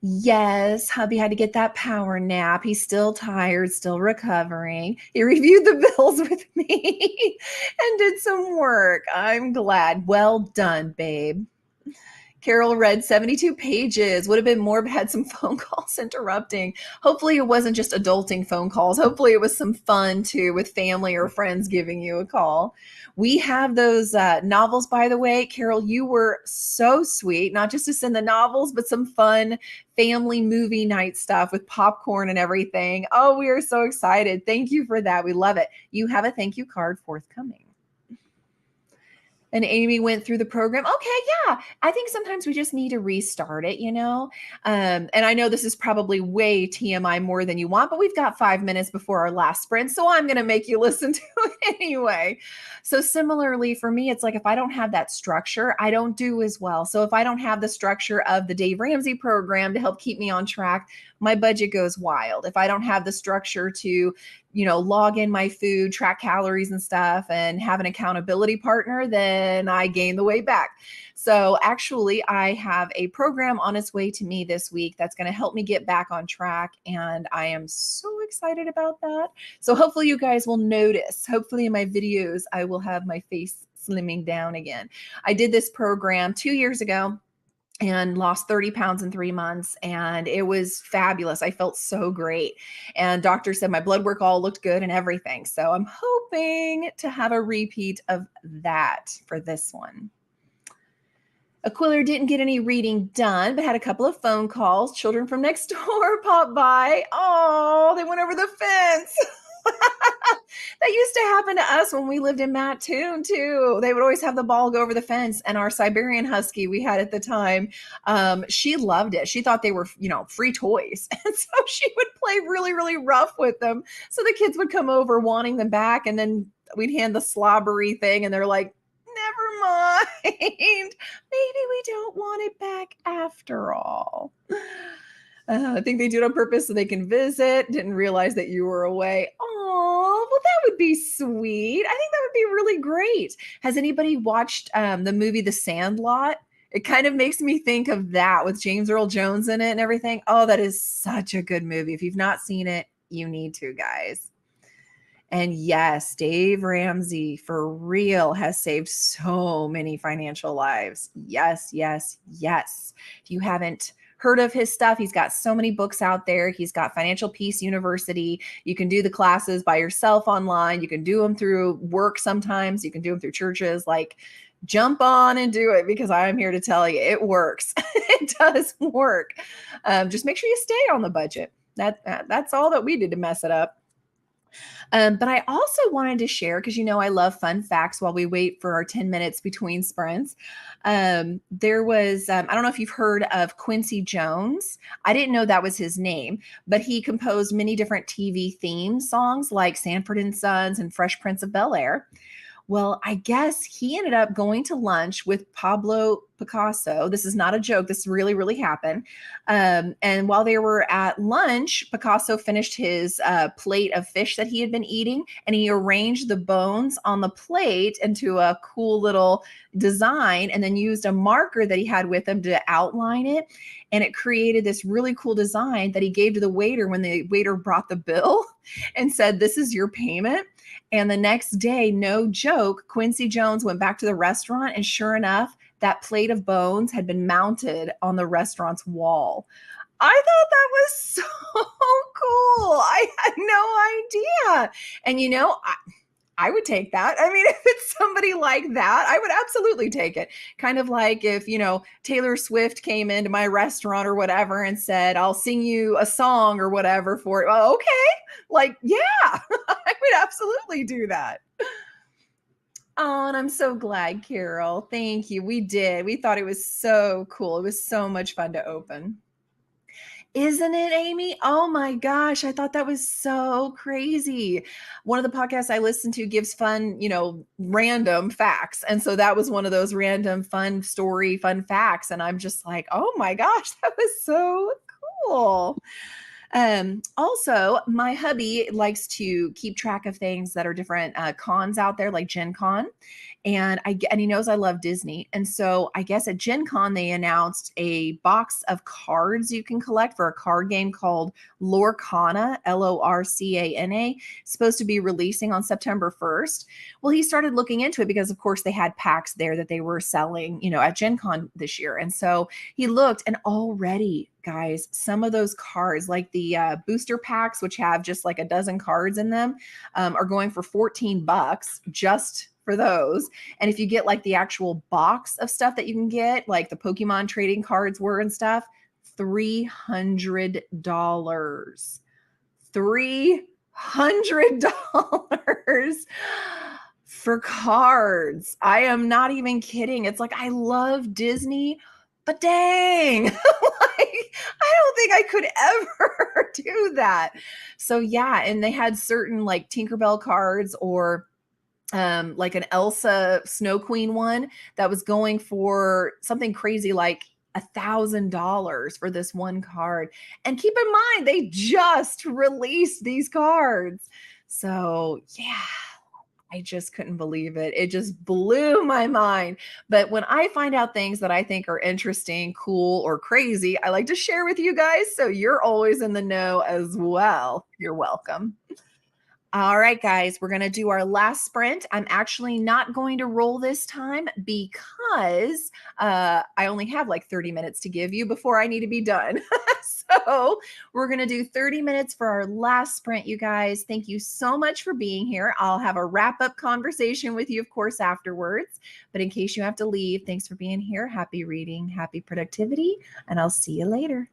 Yes, hubby had to get that power nap. He's still tired, still recovering. He reviewed the bills with me and did some work. I'm glad. Well done, babe. Carol read 72 pages. Would have been more, but had some phone calls interrupting. Hopefully it wasn't just adulting phone calls. Hopefully it was some fun too, with family or friends giving you a call. We have those novels, by the way. Carol, you were so sweet, not just to send the novels, but some fun family movie night stuff with popcorn and everything. Oh, we are so excited. Thank you for that. We love it. You have a thank you card forthcoming. And Amy went through the program. Okay, yeah. I think sometimes we just need to restart it, And I know this is probably way TMI more than you want, but we've got 5 minutes before our last sprint, so I'm going to make you listen to it anyway. So similarly for me, it's like if I don't have that structure, I don't do as well. So if I don't have the structure of the Dave Ramsey program to help keep me on track, my budget goes wild. If I don't have the structure to, log in my food, track calories and stuff, and have an accountability partner, then I gain the weight back. So actually, I have a program on its way to me this week that's going to help me get back on track. And I am so excited about that. So hopefully you guys will notice. Hopefully in my videos, I will have my face slimming down again. I did this program 2 years ago and lost 30 pounds in 3 months. And it was fabulous. I felt so great. And doctor said my blood work all looked good and everything. So I'm hoping to have a repeat of that for this one. Aquila didn't get any reading done, but had a couple of phone calls. Children from next door popped by. Oh, they went over the fence. That used to happen to us when we lived in Mattoon too. They would always have the ball go over the fence. And our Siberian Husky we had at the time, she loved it. She thought they were, free toys. And so she would play really, really rough with them. So the kids would come over wanting them back. And then we'd hand the slobbery thing and they're like, never mind. Maybe we don't want it back after all. I think they do it on purpose so they can visit. Didn't realize that you were away. Oh, well, that would be sweet. I think that would be really great. Has anybody watched the movie The Sandlot? It kind of makes me think of that with James Earl Jones in it and everything. Oh, that is such a good movie. If you've not seen it, you need to, guys. And yes, Dave Ramsey, for real, has saved so many financial lives. Yes, yes, yes. If you haven't heard of his stuff, he's got so many books out there. He's got Financial Peace University. You can do the classes by yourself online. You can do them through work sometimes. You can do them through churches. Like, jump on and do it, because I'm here to tell you it works. It does work. Just make sure you stay on the budget. That's all that we did to mess it up. But I also wanted to share, because I love fun facts while we wait for our 10 minutes between sprints. There was, I don't know if you've heard of Quincy Jones. I didn't know that was his name, but he composed many different TV theme songs like Sanford and Sons and Fresh Prince of Bel-Air. Well, I guess he ended up going to lunch with Pablo Picasso. This is not a joke. This really, really happened. And while they were at lunch, Picasso finished his plate of fish that he had been eating, and he arranged the bones on the plate into a cool little design, and then used a marker that he had with him to outline it. And it created this really cool design that he gave to the waiter when the waiter brought the bill and said, "This is your payment." And the next day, no joke, Quincy Jones went back to the restaurant, and sure enough, that plate of bones had been mounted on the restaurant's wall. I thought that was so cool. I had no idea. And I would take that. I mean, if it's somebody like that, I would absolutely take it. Kind of like if, Taylor Swift came into my restaurant or whatever and said, "I'll sing you a song or whatever for it." Well, okay. Like, yeah, I would absolutely do that. Oh, and I'm so glad, Carol. Thank you. We did. We thought it was so cool. It was so much fun to open. Isn't it, Amy? Oh my gosh. I thought that was so crazy. One of the podcasts I listen to gives fun, random facts. And so that was one of those random fun facts. And I'm just like, oh my gosh, that was so cool. Also, my hubby likes to keep track of things that are different cons out there, like Gen Con. And he knows I love Disney. And so I guess at Gen Con, they announced a box of cards you can collect for a card game called Lorcana, Lorcana. It's supposed to be releasing on September 1st. Well, he started looking into it because, of course, they had packs there that they were selling, at Gen Con this year. And so he looked, and already, guys, some of those cards, like the booster packs, which have just like a dozen cards in them, are going for $14 just for those. And if you get like the actual box of stuff that you can get, like the Pokemon trading cards were and stuff, $300. $300 for cards. I am not even kidding. It's like, I love Disney, but dang, like, I don't think I could ever do that. So yeah, and they had certain like Tinkerbell cards, or like an Elsa Snow Queen one that was going for something crazy like $1,000 for this one card. And keep in mind, they just released these cards. So, yeah, I just couldn't believe it. It just blew my mind. But when I find out things that I think are interesting, cool, or crazy, I like to share with you guys. So you're always in the know as well. You're welcome. All right, guys, we're going to do our last sprint. I'm actually not going to roll this time because I only have like 30 minutes to give you before I need to be done. So we're going to do 30 minutes for our last sprint, you guys. Thank you so much for being here. I'll have a wrap up conversation with you, of course, afterwards. But in case you have to leave, thanks for being here. Happy reading, happy productivity, and I'll see you later.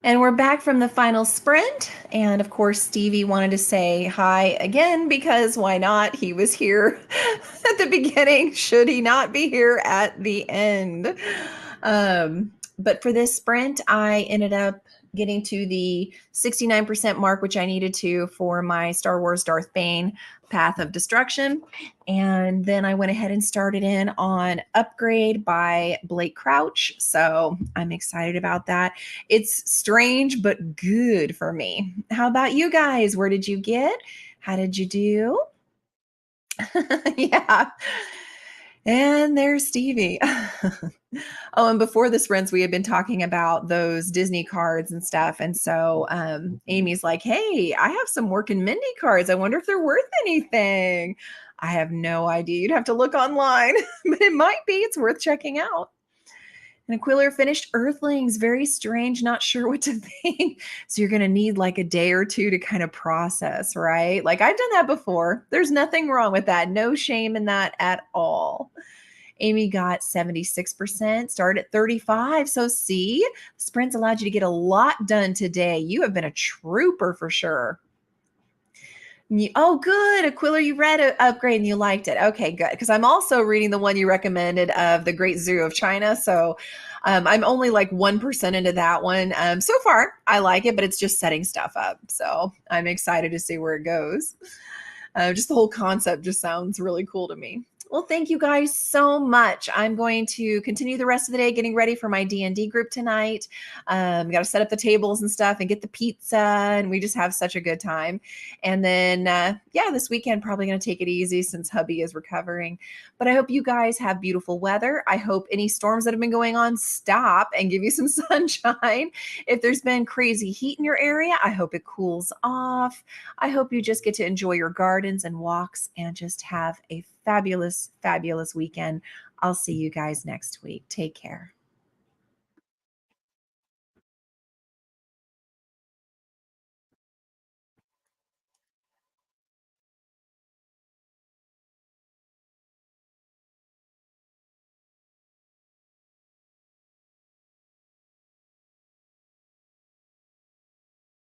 And we're back from the final sprint. And of course, Stevie wanted to say hi again because why not? He was here at the beginning. Should he not be here at the end? But for this sprint, I ended up getting to the 69% mark, which I needed to for my Star Wars Darth Bane Path of Destruction. And then I went ahead and started in on Upgrade by Blake Crouch. So I'm excited about that. It's strange, but good for me. How about you guys? Where did you get? How did you do? Yeah. And there's Stevie. Oh, and before the sprints, we had been talking about those Disney cards and stuff. And so Amy's like, hey, I have some Workin' Mindy cards. I wonder if they're worth anything. I have no idea. You'd have to look online, but it might be. It's worth checking out. And Aquila finished Earthlings. Very strange, not sure what to think. So you're going to need like a day or two to kind of process, right? Like I've done that before. There's nothing wrong with that. No shame in that at all. Amy got 76%, started at 35. So see, sprints allowed you to get a lot done today. You have been a trooper for sure. Oh, good. Aquila, you read Upgrade and you liked it. Okay, good. Because I'm also reading the one you recommended of The Great Zoo of China. So I'm only like 1% into that one. So far, I like it, but it's just setting stuff up. So I'm excited to see where it goes. Just the whole concept just sounds really cool to me. Well, thank you guys so much. I'm going to continue the rest of the day getting ready for my D&D group tonight. Got to set up the tables and stuff and get the pizza, and we just have such a good time. And then, yeah, this weekend probably going to take it easy since hubby is recovering. But I hope you guys have beautiful weather. I hope any storms that have been going on stop and give you some sunshine. If there's been crazy heat in your area, I hope it cools off. I hope you just get to enjoy your gardens and walks and just have a fabulous, fabulous weekend. I'll see you guys next week. Take care.